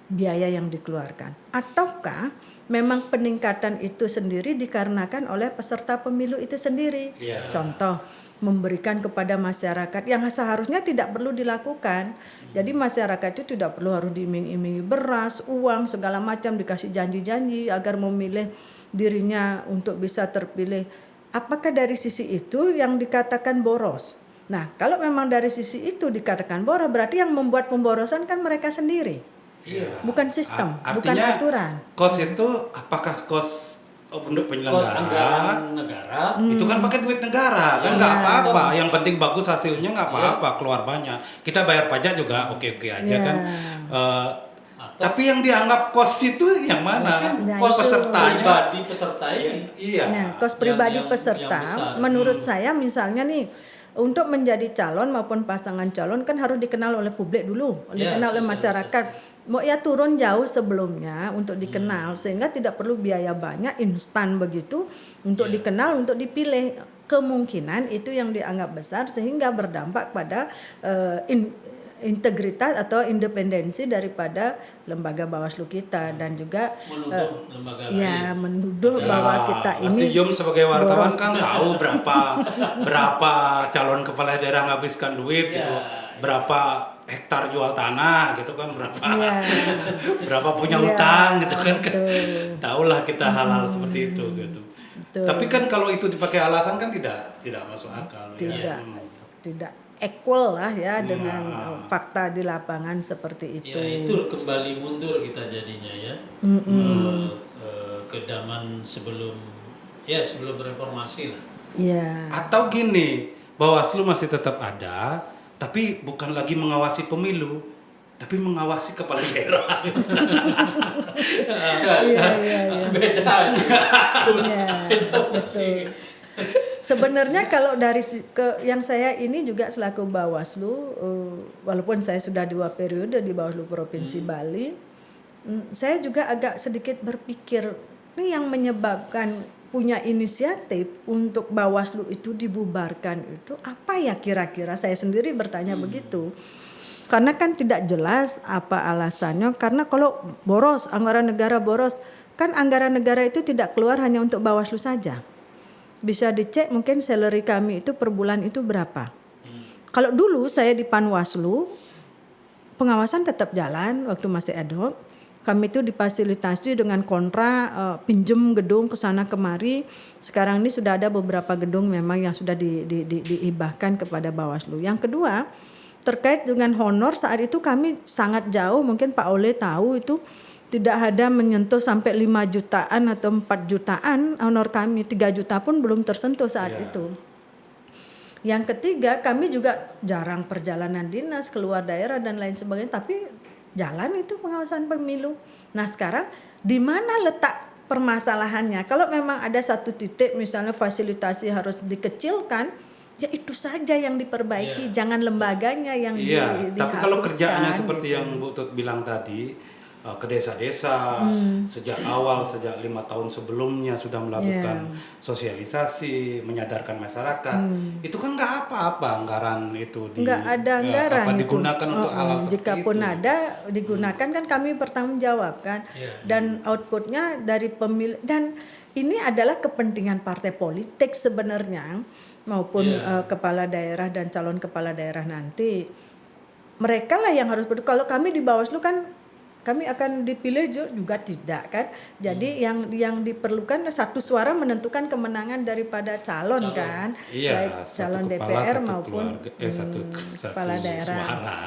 Biaya yang dikeluarkan, ataukah memang peningkatan itu sendiri dikarenakan oleh peserta pemilu itu sendiri. Contoh, memberikan kepada masyarakat yang seharusnya tidak perlu dilakukan. Jadi masyarakat itu tidak perlu harus diiming-imingi beras, uang, segala macam, dikasih janji-janji agar memilih dirinya untuk bisa terpilih. Apakah dari sisi itu yang dikatakan boros? Nah, kalau memang dari sisi itu dikatakan boros, berarti yang membuat pemborosan kan mereka sendiri. Bukan sistem, bukan aturan. Kos itu apakah kos untuk penyelenggara? Kos anggaran negara. Itu kan pakai duit negara, kan nggak apa-apa. Yang penting bagus hasilnya nggak apa-apa, keluar banyak. Kita bayar pajak juga oke-oke aja kan. Tapi yang dianggap kos itu yang mana? Kos Pesertanya. pribadi peserta ini. Iya. Nah, kos pribadi yang peserta, besar. menurut saya misalnya nih, untuk menjadi calon maupun pasangan calon kan harus dikenal oleh publik dulu, dikenal oleh masyarakat. Mau ya turun jauh sebelumnya untuk dikenal, sehingga tidak perlu biaya banyak instan begitu untuk dikenal, untuk dipilih. Kemungkinan itu yang dianggap besar sehingga berdampak pada integritas atau independensi daripada lembaga Bawaslu kita, dan juga Menuduh lembaga lain. menuduh bahwa kita ini Yum sebagai wartawan boros. kan tahu berapa calon kepala daerah ngabiskan duit gitu, berapa hektar jual tanah gitu kan, berapa punya utang gitu kan, tahulah kita hal-hal seperti itu gitu. Betul. Tapi kan kalau itu dipakai alasan kan tidak masuk akal. Tidak equal lah ya dengan fakta di lapangan seperti itu. Ya itu kembali mundur kita jadinya ya. Ke zaman sebelum reformasi lah. Iya. Atau gini, Bawaslu masih tetap ada, tapi bukan lagi mengawasi pemilu, tapi mengawasi kepala daerah. Iya. Beda. Iya, betul. Sebenarnya kalau dari yang saya ini juga selaku Bawaslu, walaupun saya sudah 2 periode di Bawaslu Provinsi Bali, saya juga agak sedikit berpikir, ini yang menyebabkan punya inisiatif untuk Bawaslu itu dibubarkan itu apa ya kira-kira, saya sendiri bertanya begitu. Karena kan tidak jelas apa alasannya, karena kalau boros, anggaran negara boros, kan anggaran negara itu tidak keluar hanya untuk Bawaslu saja. Bisa dicek mungkin salary kami itu per bulan itu berapa. Kalau dulu saya di Panwaslu, pengawasan tetap jalan waktu masih ad hoc. Kami itu difasilitasi dengan kontra pinjem gedung ke sana kemari. Sekarang ini sudah ada beberapa gedung memang yang sudah dihibahkan kepada Bawaslu. Yang kedua, terkait dengan honor, saat itu kami sangat jauh, mungkin Pak Ole tahu itu tidak ada menyentuh sampai 5 jutaan atau 4 jutaan honor kami, 3 juta pun belum tersentuh saat itu. Yang ketiga, kami juga jarang perjalanan dinas keluar daerah dan lain sebagainya, tapi jalan itu pengawasan pemilu. Nah sekarang di mana letak permasalahannya? Kalau memang ada satu titik misalnya fasilitasi harus dikecilkan, ya itu saja yang diperbaiki, jangan lembaganya yang dihapuskan. Tapi kalau kerjaannya seperti gitu. yang Bu Tut bilang tadi, ke desa-desa sejak 5 tahun sebelumnya sudah melakukan sosialisasi, menyadarkan masyarakat, itu kan nggak apa-apa anggaran itu Nggak ada anggaran itu. digunakan untuk hal seperti jikapun itu. ada digunakan kan kami bertanggungjawabkan dan outputnya dari pemilih, dan ini adalah kepentingan partai politik sebenarnya. maupun kepala daerah dan calon kepala daerah nanti, mereka lah yang harus kalau kami di Bawaslu kan kami akan dipilih juga tidak kan. Jadi yang diperlukan satu suara menentukan kemenangan daripada calon kan. Iya, Baik satu calon kepala, DPR satu maupun keluarga, satu kepala daerah. suara.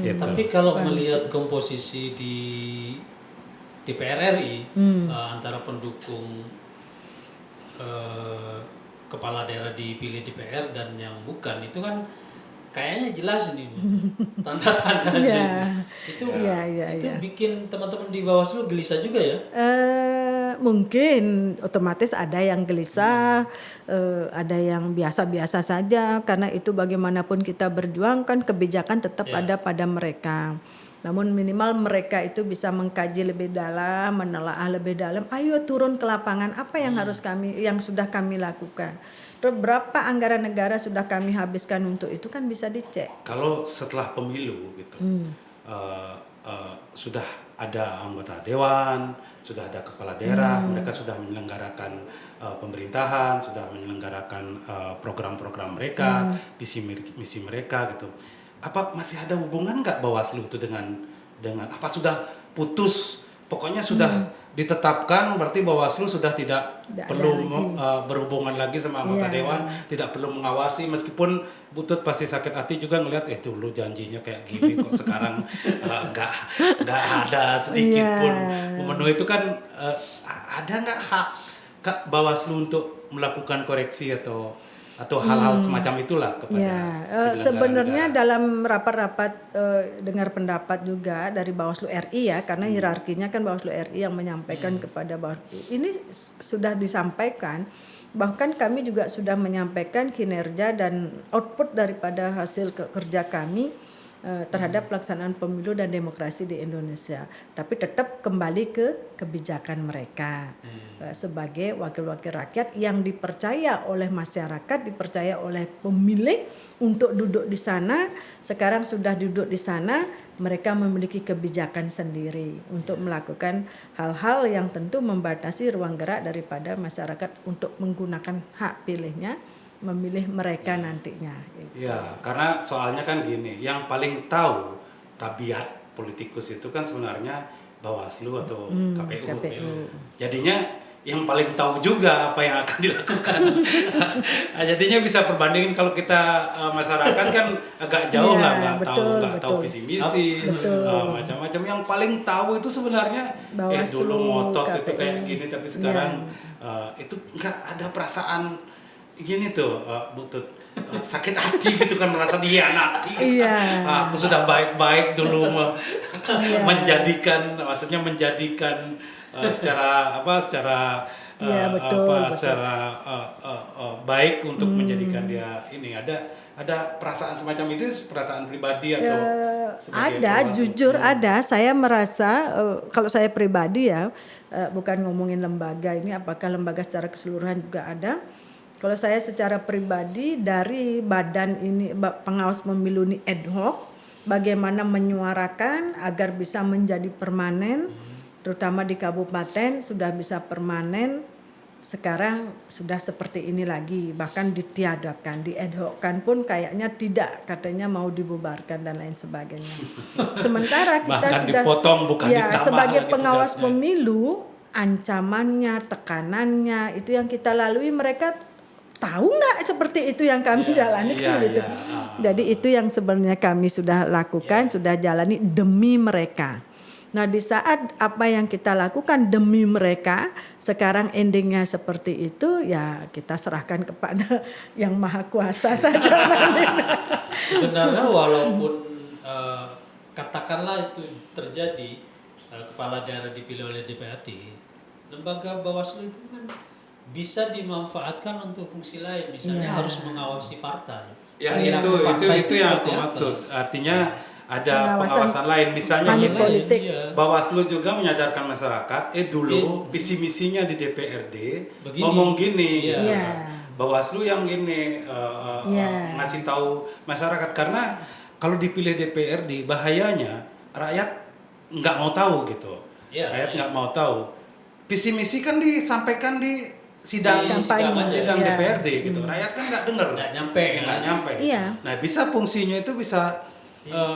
Gitu. Tapi kalau melihat komposisi di DPR RI antara pendukung kepala daerah dipilih DPR dan yang bukan, itu kan kayaknya jelas nih tanda-tandanya. Itu bikin teman-teman di Bawaslu gelisah juga ya. Mungkin otomatis ada yang gelisah, ada yang biasa-biasa saja, karena itu bagaimanapun kita berjuang kan kebijakan tetap ada pada mereka. Namun minimal mereka itu bisa mengkaji lebih dalam, menelaah lebih dalam. Ayo turun ke lapangan, apa yang harus yang sudah kami lakukan. Terus berapa anggaran negara sudah kami habiskan untuk itu kan bisa dicek. Kalau setelah pemilu gitu, sudah ada anggota dewan, sudah ada kepala daerah, mereka sudah menyelenggarakan pemerintahan, sudah menyelenggarakan program-program mereka, visi misi mereka gitu. Apa masih ada hubungan nggak Bawaslu itu dengan apa sudah putus? Pokoknya sudah ditetapkan, berarti Bawaslu sudah tidak perlu berhubungan lagi sama anggota dewan, tidak perlu mengawasi, meskipun Butut pasti sakit hati juga ngelihat dulu janjinya kayak gini kok sekarang nggak ada sedikit pun memenuhi itu kan. Ada nggak hak Bawaslu untuk melakukan koreksi atau hal-hal semacam itulah kepada sebenarnya dalam rapat-rapat dengar pendapat juga dari Bawaslu RI ya, karena hierarkinya kan Bawaslu RI yang menyampaikan kepada Bawaslu. Ini sudah disampaikan, bahkan kami juga sudah menyampaikan kinerja dan output daripada hasil kerja kami terhadap pelaksanaan pemilu dan demokrasi di Indonesia. Tapi tetap kembali ke kebijakan mereka sebagai wakil-wakil rakyat yang dipercaya oleh masyarakat, dipercaya oleh pemilih untuk duduk di sana. Sekarang sudah duduk di sana, mereka memiliki kebijakan sendiri untuk melakukan hal-hal yang tentu membatasi ruang gerak daripada masyarakat untuk menggunakan hak pilihnya, memilih mereka nantinya. Gitu. Ya, karena soalnya kan gini, yang paling tahu tabiat politikus itu kan sebenarnya Bawaslu atau KPU. Jadinya yang paling tahu juga apa yang akan dilakukan. Nah, jadinya bisa perbandingin kalau kita masyarakat kan agak jauh lah, nggak tahu visi misi, macam-macam. Yang paling tahu itu sebenarnya dulu ngotot itu kayak gini, tapi sekarang itu nggak ada perasaan gini tuh, Butut, sakit hati gitu kan, merasa dihianati gitu kan. Aku sudah baik-baik dulu menjadikan secara baik untuk menjadikan dia ini. Ada perasaan semacam itu, perasaan pribadi atau ada, jujur ada. Saya merasa kalau saya pribadi ya, bukan ngomongin lembaga ini, apakah lembaga secara keseluruhan juga ada. Kalau saya secara pribadi dari badan ini pengawas pemilu ini ad hoc, bagaimana menyuarakan agar bisa menjadi permanen, terutama di kabupaten sudah bisa permanen, sekarang sudah seperti ini lagi, bahkan ditiadakan, di ad hoc-kan pun kayaknya tidak, katanya mau dibubarkan dan lain sebagainya. Sementara kita bahkan sudah dipotong, bukan ditambah sebagai lagi pengawas tugasnya. pemilu, ancamannya, tekanannya itu yang kita lalui, mereka tahu nggak seperti itu yang kami jalani kan gitu. Jadi itu yang sebenarnya kami sudah lakukan, sudah jalani demi mereka. Nah di saat apa yang kita lakukan demi mereka, sekarang endingnya seperti itu, ya kita serahkan kepada yang maha kuasa saja. Sebenarnya walaupun katakanlah itu terjadi, kepala daerah dipilih oleh DPRD, lembaga Bawaslu itu kan bisa dimanfaatkan untuk fungsi lain, misalnya harus mengawasi partai. Ya itu yang aku maksud. Artinya ada pengawasan lain, misalnya politik. Bawaslu juga menyadarkan masyarakat, dulu visi misinya di DPRD ngomong gini, Bawaslu yang gini ngasih tahu masyarakat, karena kalau dipilih DPRD bahayanya rakyat nggak mau tahu gitu, rakyat nggak mau tahu. Visi misi kan disampaikan di sidang kampanye, sidang iya. DPRD gitu. Rakyat kan nggak dengar. Nggak nyampe. Nggak nyampe. Iya. Nah, bisa fungsinya itu bisa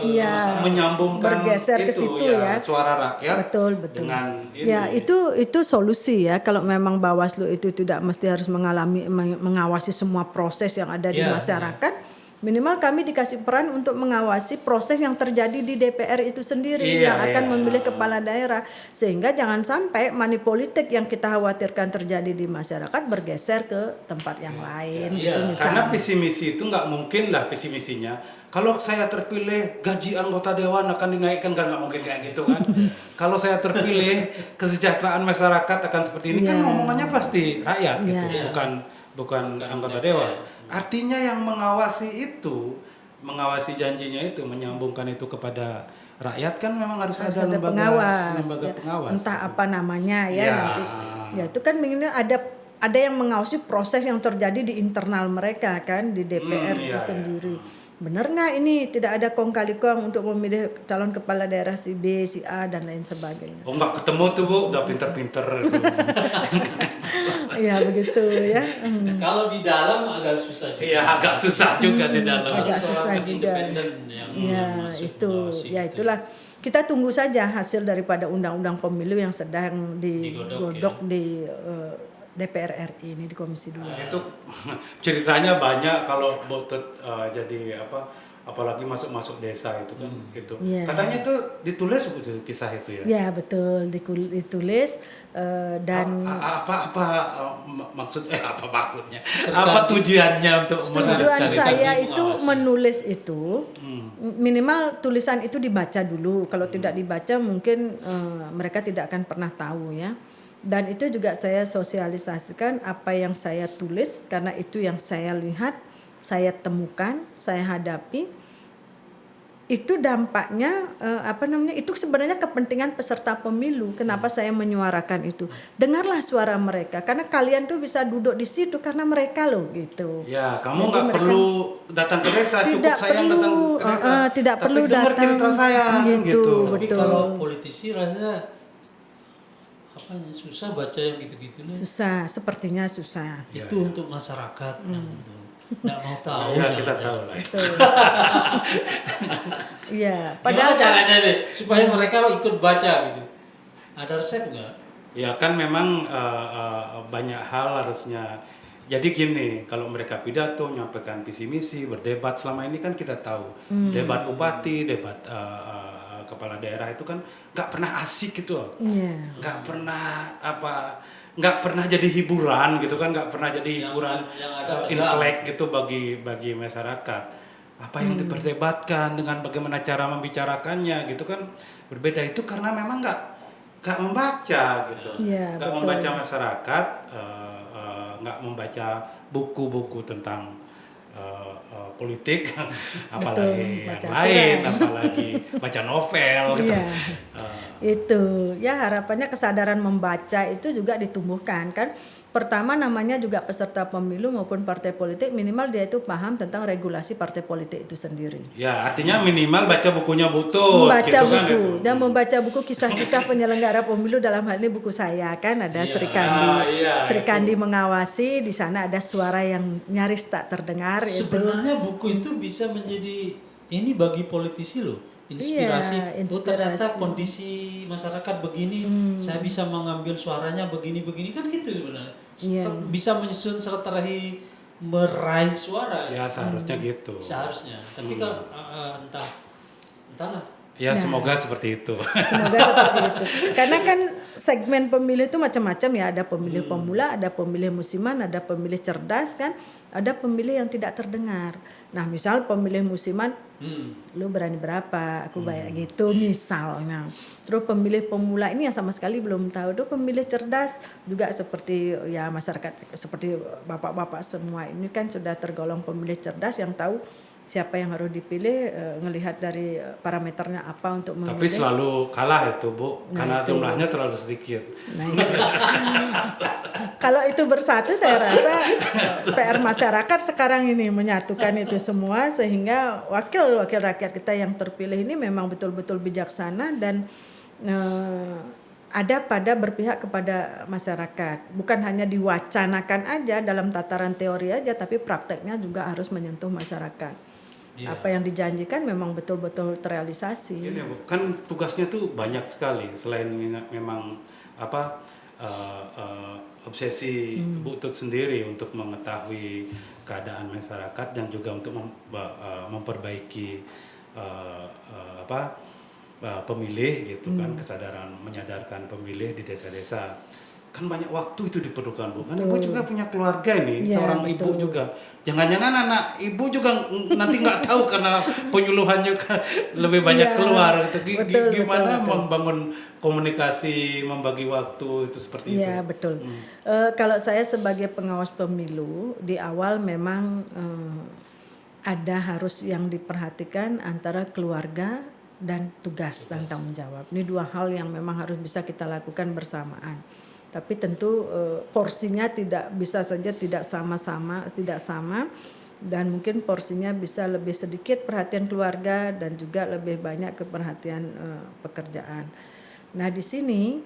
Iya. menyambungkan Bergeser ke situ ya. suara rakyat Betul. dengan ini. Ya, itu solusi ya. Kalau memang Bawaslu itu tidak mesti harus mengawasi semua proses yang ada di Ya, masyarakat, minimal kami dikasih peran untuk mengawasi proses yang terjadi di DPR itu sendiri Iya, yang akan iya. memilih kepala daerah, sehingga jangan sampai money politik yang kita khawatirkan terjadi di masyarakat bergeser ke tempat yang lain Iya. gitu Karena misalnya. visi misi itu nggak mungkin lah visi misinya. Kalau saya terpilih gaji anggota dewan akan dinaikkan, kan nggak mungkin kayak gitu kan. Kalau saya terpilih kesejahteraan masyarakat akan seperti ini, kan Iya. ngomongannya pasti rakyat gitu, Iya. bukan anggota dewan. Artinya yang mengawasi janjinya itu, menyambungkan itu kepada rakyat kan memang harus Harus ada ada lembaga pengawas, ya. pengawas. Entah apa namanya ya, Ya. nanti. Ya itu kan minimal ada yang mengawasi proses yang terjadi di internal mereka kan di DPR itu Iya, sendiri. Benar nggak ini tidak ada kong kali kong untuk memilih calon kepala daerah si B, si A dan lain sebagainya. Oh, nggak ketemu tuh Bu, udah pinter-pinter. Ya begitu ya. Kalau di dalam agak susah juga. Iya, agak susah juga di dalam. Agak Harus susah orang juga. independen yang Ya masuk itu, mengawasi ya gitu. itulah kita tunggu saja hasil daripada undang-undang pemilu yang sedang digodok di DPR RI ini di Komisi 2. Nah, itu ceritanya banyak kalau Botut jadi apalagi masuk desa itu kan gitu. Iya. Katanya itu ditulis itu kisah itu ya. Ya betul ditulis dan Maksudnya? Apa tujuannya untuk tujuan menulis saya kami itu mengawasi. menulis itu minimal tulisan itu dibaca dulu. Kalau tidak dibaca mungkin mereka tidak akan pernah tahu ya. Dan itu juga saya sosialisasikan apa yang saya tulis karena itu yang saya lihat, saya temukan, saya hadapi. Itu dampaknya itu sebenarnya kepentingan peserta pemilu. Kenapa saya menyuarakan itu? Dengarlah suara mereka karena kalian tuh bisa duduk di situ karena mereka loh gitu. Ya, kamu Jadi nggak mereka perlu datang ke desa, cukup tidak saya yang datang ke desa. tidak Tapi perlu dengar datang cerita saya gitu. Tapi betul. kalau politisi rasanya susah baca yang gitu-gitu nih. Susah, sepertinya susah. Ya, Itu ya. untuk masyarakat yang itu nggak mau tahu. Ya, jangan kita jadi. tahu lah. Betul. Iya, Gimana padahal caranya deh supaya mereka ikut baca gitu? Ada resep nggak? Ya kan memang banyak hal harusnya. Jadi gini, kalau mereka pidato, nyampaikan visi misi, berdebat selama ini kan kita tahu debat bupati, debat kepala daerah itu kan nggak pernah asik gitu, loh. iya. Nggak pernah jadi hiburan gitu kan, nggak pernah jadi Yang- hiburan yang ada tegang. intelek gitu bagi masyarakat. Apa yang diperdebatkan dengan bagaimana cara membicarakannya gitu kan berbeda, itu karena memang nggak membaca gitu, Iya, nggak betul. membaca masyarakat, nggak membaca buku-buku tentang politik, apalagi baca yang lain, aturan. apalagi baca novel gitu. Iya. Itu ya harapannya kesadaran membaca itu juga ditumbuhkan kan. Pertama namanya juga peserta pemilu maupun partai politik minimal dia itu paham tentang regulasi partai politik itu sendiri. Ya, artinya minimal baca bukunya Butut Membaca gitu kan buku gitu. dan membaca buku kisah-kisah penyelenggara pemilu, dalam hal ini buku saya kan ada Iya. Sri Kandi. Iya, Sri itu. Kandi mengawasi, di sana ada suara yang nyaris tak terdengar itu. Sebenarnya buku itu bisa menjadi ini bagi politisi loh, inspirasi. Iya, Oh ternyata inspirasi. kondisi masyarakat begini, saya bisa mengambil suaranya begini-begini kan gitu sebenarnya. Iya. Bisa menyusun strategi meraih suara. Ya, seharusnya gitu. Seharusnya. Tapi kalau entahlah. Ya, Nah. semoga seperti itu. Semoga seperti itu. Karena kan segmen pemilih itu macam-macam ya. Ada pemilih pemula, ada pemilih musiman, ada pemilih cerdas kan. Ada pemilih yang tidak terdengar. Nah misal pemilih musiman, lu berani berapa? Aku bayar gitu misalnya. Terus pemilih pemula ini yang sama sekali belum tahu. Terus pemilih cerdas juga seperti ya masyarakat, seperti bapak-bapak semua ini kan sudah tergolong pemilih cerdas yang tahu siapa yang harus dipilih, ngelihat dari parameternya apa untuk memilih. Tapi selalu kalah itu, Bu, Nah, karena itu. jumlahnya terlalu sedikit. Nah, itu. Kalau itu bersatu saya rasa PR masyarakat sekarang ini menyatukan itu semua sehingga wakil-wakil rakyat kita yang terpilih ini memang betul-betul bijaksana dan ada pada berpihak kepada masyarakat, bukan hanya diwacanakan aja dalam tataran teori aja, tapi prakteknya juga harus menyentuh masyarakat. Iya. Apa yang dijanjikan memang betul-betul terrealisasi. Ini Bu, kan tugasnya tuh banyak sekali selain memang apa obsesi Bu Tut sendiri untuk mengetahui keadaan masyarakat dan juga untuk memperbaiki apa pemilih gitu kan, kesadaran menyadarkan pemilih di desa-desa. Kan banyak waktu itu diperlukan Bu. Kan Ibu juga punya keluarga ini, Ya, seorang ibu betul. juga. Jangan-jangan anak ibu juga nanti nggak tahu karena penyuluhannya lebih banyak Iya, keluar. Gitu. betul, Gimana betul. membangun komunikasi, membagi waktu itu seperti Iya, itu? betul. Kalau saya sebagai pengawas pemilu di awal memang ada harus yang diperhatikan antara keluarga dan tugas dan tanggung jawab. Ini dua hal yang memang harus bisa kita lakukan bersamaan. Tapi tentu porsinya tidak bisa saja tidak sama dan mungkin porsinya bisa lebih sedikit perhatian keluarga dan juga lebih banyak ke perhatian pekerjaan. Nah, di sini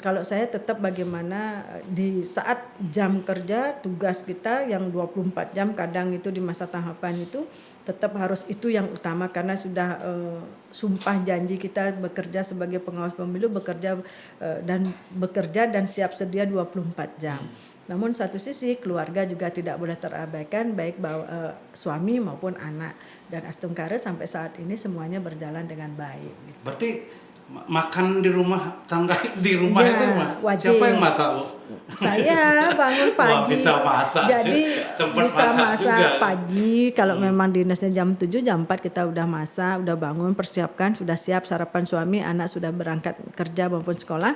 kalau saya tetap bagaimana di saat jam kerja tugas kita yang 24 jam kadang itu di masa tahapan itu tetap harus itu yang utama karena sudah sumpah janji kita bekerja sebagai pengawas pemilu bekerja dan siap sedia 24 jam. Namun satu sisi keluarga juga tidak boleh terabaikan baik suami maupun anak dan astungkare sampai saat ini semuanya berjalan dengan baik. Berarti makan di rumah tangga di rumah Ya, itu wajib. siapa yang masak Bu? Saya bangun pagi. Wah, bisa masak. Jadi Sempet bisa masak masak juga. pagi. Kalau memang dinasnya jam 7, jam 4 kita udah masak, udah bangun, persiapkan, sudah siap sarapan suami, anak sudah berangkat kerja maupun sekolah.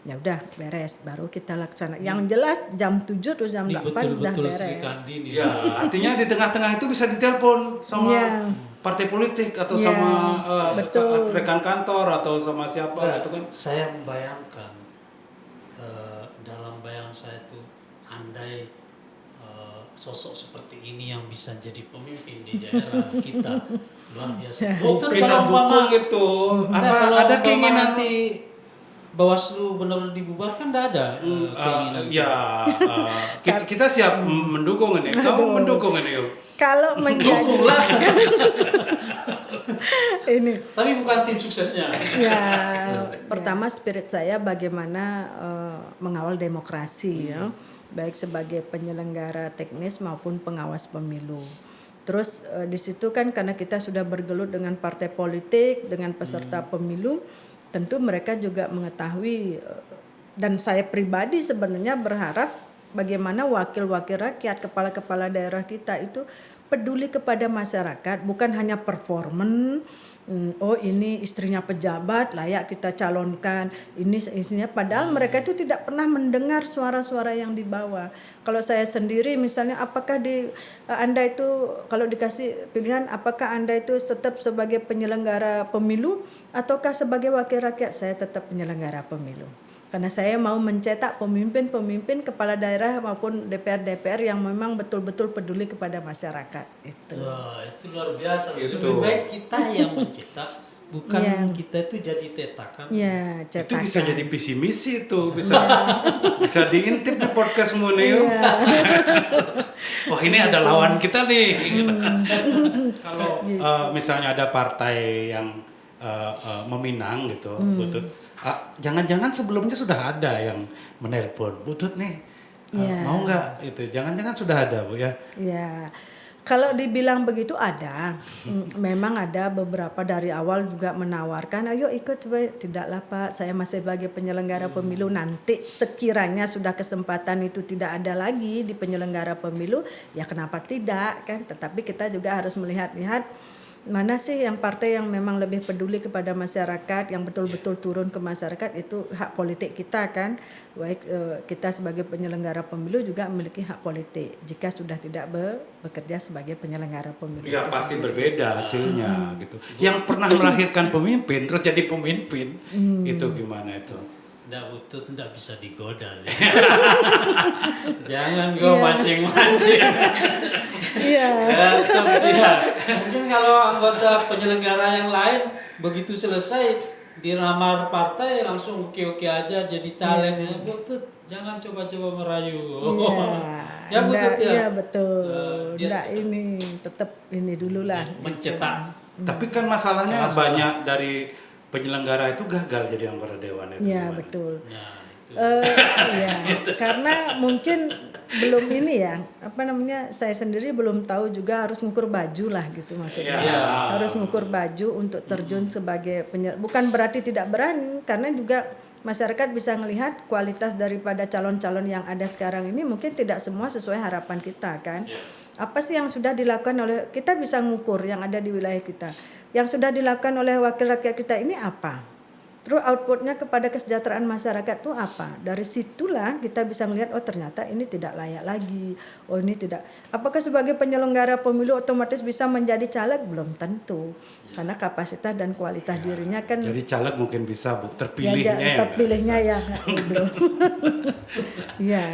Ya udah beres, baru kita laksanakan. Yang jelas jam 7 atau jam Ini 8 udah betul-betul Sri beres. Kandi nih. Ya, artinya di tengah-tengah itu bisa ditelepon sama Iya. partai politik atau Yes, sama betul. rekan kantor atau sama siapa gitu kan. Saya membayangkan dalam bayangan saya itu andai sosok seperti ini yang bisa jadi pemimpin di daerah kita luar biasa. Oh, kan Kita kalau dukung umpama- itu. Nah, Apa kalau ada umpama keinginan nanti Bawaslu benar-benar dibubarkan enggak ada keinginan. ya kita siap mendukung ini. Kamu mendukung ini yuk. Kalau menjadi Dukunglah. ini Tapi bukan tim suksesnya. ya pertama spirit saya bagaimana mengawal demokrasi ya, baik sebagai penyelenggara teknis maupun pengawas pemilu. Terus di situ kan karena kita sudah bergelut dengan partai politik, dengan peserta pemilu, tentu mereka juga mengetahui dan saya pribadi sebenarnya berharap bagaimana wakil-wakil rakyat, kepala-kepala daerah kita itu peduli kepada masyarakat, bukan hanya performan. Oh ini istrinya pejabat layak kita calonkan, ini istrinya, padahal mereka itu tidak pernah mendengar suara-suara yang dibawa. Kalau saya sendiri misalnya apakah Anda itu kalau dikasih pilihan apakah Anda itu tetap sebagai penyelenggara pemilu ataukah sebagai wakil rakyat, saya tetap penyelenggara pemilu. Karena saya mau mencetak pemimpin-pemimpin kepala daerah maupun DPR-DPR yang memang betul-betul peduli kepada masyarakat. Itu. Wah, itu luar biasa. Itu. Lebih baik kita yang mencetak, bukan Iya. kita itu jadi tetakan. Ya, Itu cetakan. bisa jadi visi misi itu, bisa diintip di podcastmu nih. Yuk. Wah ini ada lawan kita nih. Kalau misalnya ada partai yang meminang gitu, Butut. Jangan-jangan sebelumnya sudah ada yang menelpon, Butut nih, mau nggak itu? Jangan-jangan sudah ada Bu ya? Ya, kalau dibilang begitu ada, memang ada beberapa dari awal juga menawarkan, ayo ikut coba. Tidaklah Pak, saya masih sebagai penyelenggara pemilu, nanti sekiranya sudah kesempatan itu tidak ada lagi di penyelenggara pemilu, ya kenapa tidak kan? Tetapi kita juga harus melihat-lihat mana sih yang partai yang memang lebih peduli kepada masyarakat, yang betul-betul turun ke masyarakat, itu hak politik kita kan. Baik kita sebagai penyelenggara pemilu juga memiliki hak politik jika sudah tidak bekerja sebagai penyelenggara pemilu. Ya itu pasti sendiri. berbeda hasilnya gitu. Yang pernah melahirkan pemimpin terus jadi pemimpin itu gimana itu? Nggak butuh, nggak bisa digoda. Jangan gue mancing-mancing. Iya. Ya, tetap dia. Mungkin kalau anggota penyelenggara yang lain begitu selesai dilamar partai langsung oke-oke aja jadi caleg ya. Butut jangan coba-coba merayu. Iya, Ya Butut ya. iya betul. Dia Nggak ini tetap ini dulu lah. mencetak. Tapi kan masalahnya banyak dari penyelenggara itu gagal jadi anggota dewan itu. Iya gimana? betul. Nah, itu. Iya, karena mungkin belum ini ya, apa namanya, saya sendiri belum tahu juga harus ngukur baju lah gitu maksudnya. Iya. Harus ngukur baju untuk terjun sebagai bukan berarti tidak berani, karena juga masyarakat bisa melihat kualitas daripada calon-calon yang ada sekarang ini mungkin tidak semua sesuai harapan kita kan. Apa sih yang sudah dilakukan oleh, kita bisa ngukur yang ada di wilayah kita. Yang sudah dilakukan oleh wakil rakyat kita ini apa? Terus outputnya kepada kesejahteraan masyarakat itu apa? Dari situlah kita bisa melihat, oh ternyata ini tidak layak lagi. Oh ini tidak. Apakah sebagai penyelenggara pemilu otomatis bisa menjadi caleg? Belum tentu. Karena kapasitas dan kualitas dirinya kan. Jadi caleg mungkin bisa Bu, Ya, terpilihnya ya. terpilihnya ya belum. Ya,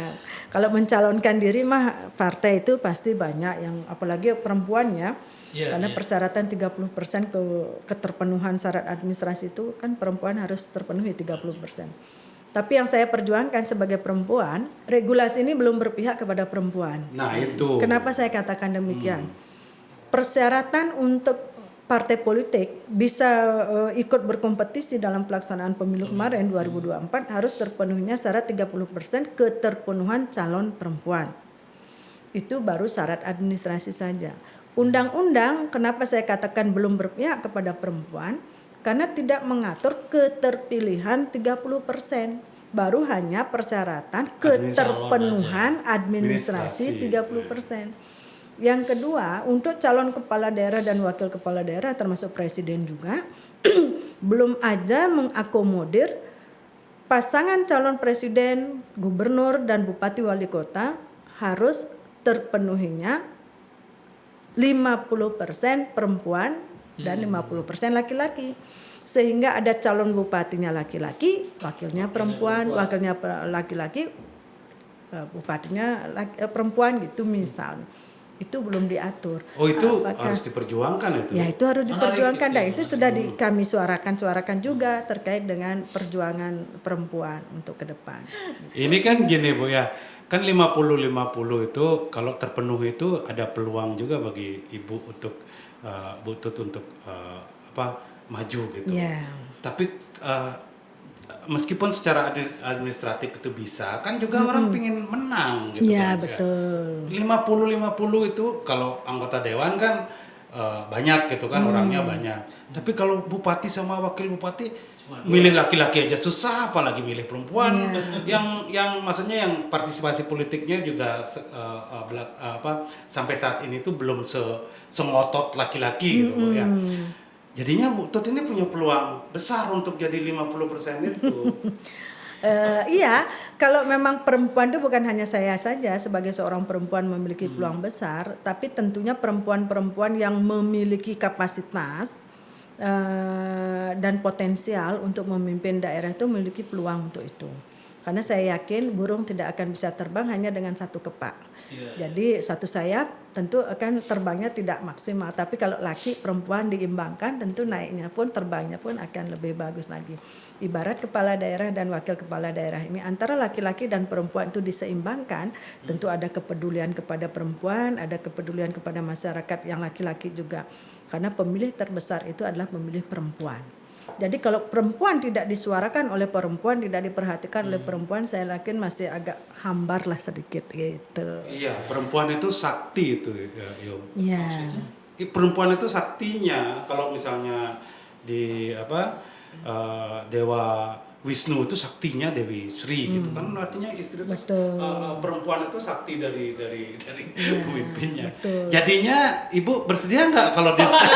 kalau mencalonkan diri mah partai itu pasti banyak yang apalagi perempuan ya. Iya, Karena iya. persyaratan 30% keterpenuhan syarat administrasi itu kan perempuan harus terpenuhi 30%. Tapi yang saya perjuangkan sebagai perempuan, regulasi ini belum berpihak kepada perempuan. Nah itu. Kenapa saya katakan demikian? Persyaratan untuk partai politik bisa ikut berkompetisi dalam pelaksanaan pemilu kemarin 2024 harus terpenuhinya syarat 30% keterpenuhan calon perempuan. Itu baru syarat administrasi saja. Undang-undang kenapa saya katakan belum berpihak kepada perempuan? Karena tidak mengatur keterpilihan 30%. Baru hanya persyaratan keterpenuhan administrasi 30%. Yang kedua, untuk calon kepala daerah dan wakil kepala daerah termasuk presiden juga belum ada mengakomodir pasangan calon presiden, gubernur dan bupati wali kota harus terpenuhinya 50% perempuan dan 50% laki-laki. Sehingga ada calon bupatinya laki-laki, wakilnya perempuan, wakilnya laki-laki, bupatinya perempuan gitu misalnya. Itu belum diatur. Oh itu harus diperjuangkan itu. Ya itu harus diperjuangkan dan itu sudah kami suarakan juga terkait dengan perjuangan perempuan untuk ke depan. Ini kan gini Bu ya, kan 50-50 itu kalau terpenuhi itu ada peluang juga bagi Ibu untuk Bu Tut untuk maju gitu. Ya. Tapi meskipun secara administratif itu bisa, kan juga orang pingin menang gitu Iya kan. betul. 50-50 itu kalau anggota dewan kan banyak gitu kan, orangnya banyak. Tapi kalau bupati sama wakil bupati milih laki-laki aja susah, apalagi milih perempuan. Yang maksudnya yang partisipasi politiknya juga sampai saat ini tuh belum sengotot laki-laki gitu ya. Jadinya Bu Tut ini punya peluang besar untuk jadi 50% itu. Iya, kalau memang perempuan itu bukan hanya saya saja sebagai seorang perempuan memiliki peluang besar, tapi tentunya perempuan-perempuan yang memiliki kapasitas dan potensial untuk memimpin daerah itu memiliki peluang untuk itu. Karena saya yakin burung tidak akan bisa terbang hanya dengan satu kepak. Jadi satu sayap tentu akan terbangnya tidak maksimal. Tapi kalau laki perempuan diimbangkan tentu naiknya pun terbangnya pun akan lebih bagus lagi. Ibarat kepala daerah dan wakil kepala daerah ini antara laki-laki dan perempuan itu diseimbangkan. Tentu ada kepedulian kepada perempuan, ada kepedulian kepada masyarakat yang laki-laki juga. Karena pemilih terbesar itu adalah pemilih perempuan. Jadi kalau perempuan tidak disuarakan oleh perempuan, tidak diperhatikan oleh perempuan, saya yakin masih agak hambar lah sedikit gitu. Iya, perempuan itu sakti itu ya, Yom. Iya. Perempuan itu saktinya kalau misalnya di Dewa Wisnu itu saktinya Dewi Sri gitu kan, artinya istri itu perempuan itu sakti dari pemimpinnya. Betul. Jadinya Ibu bersedia nggak kalau dijalankan?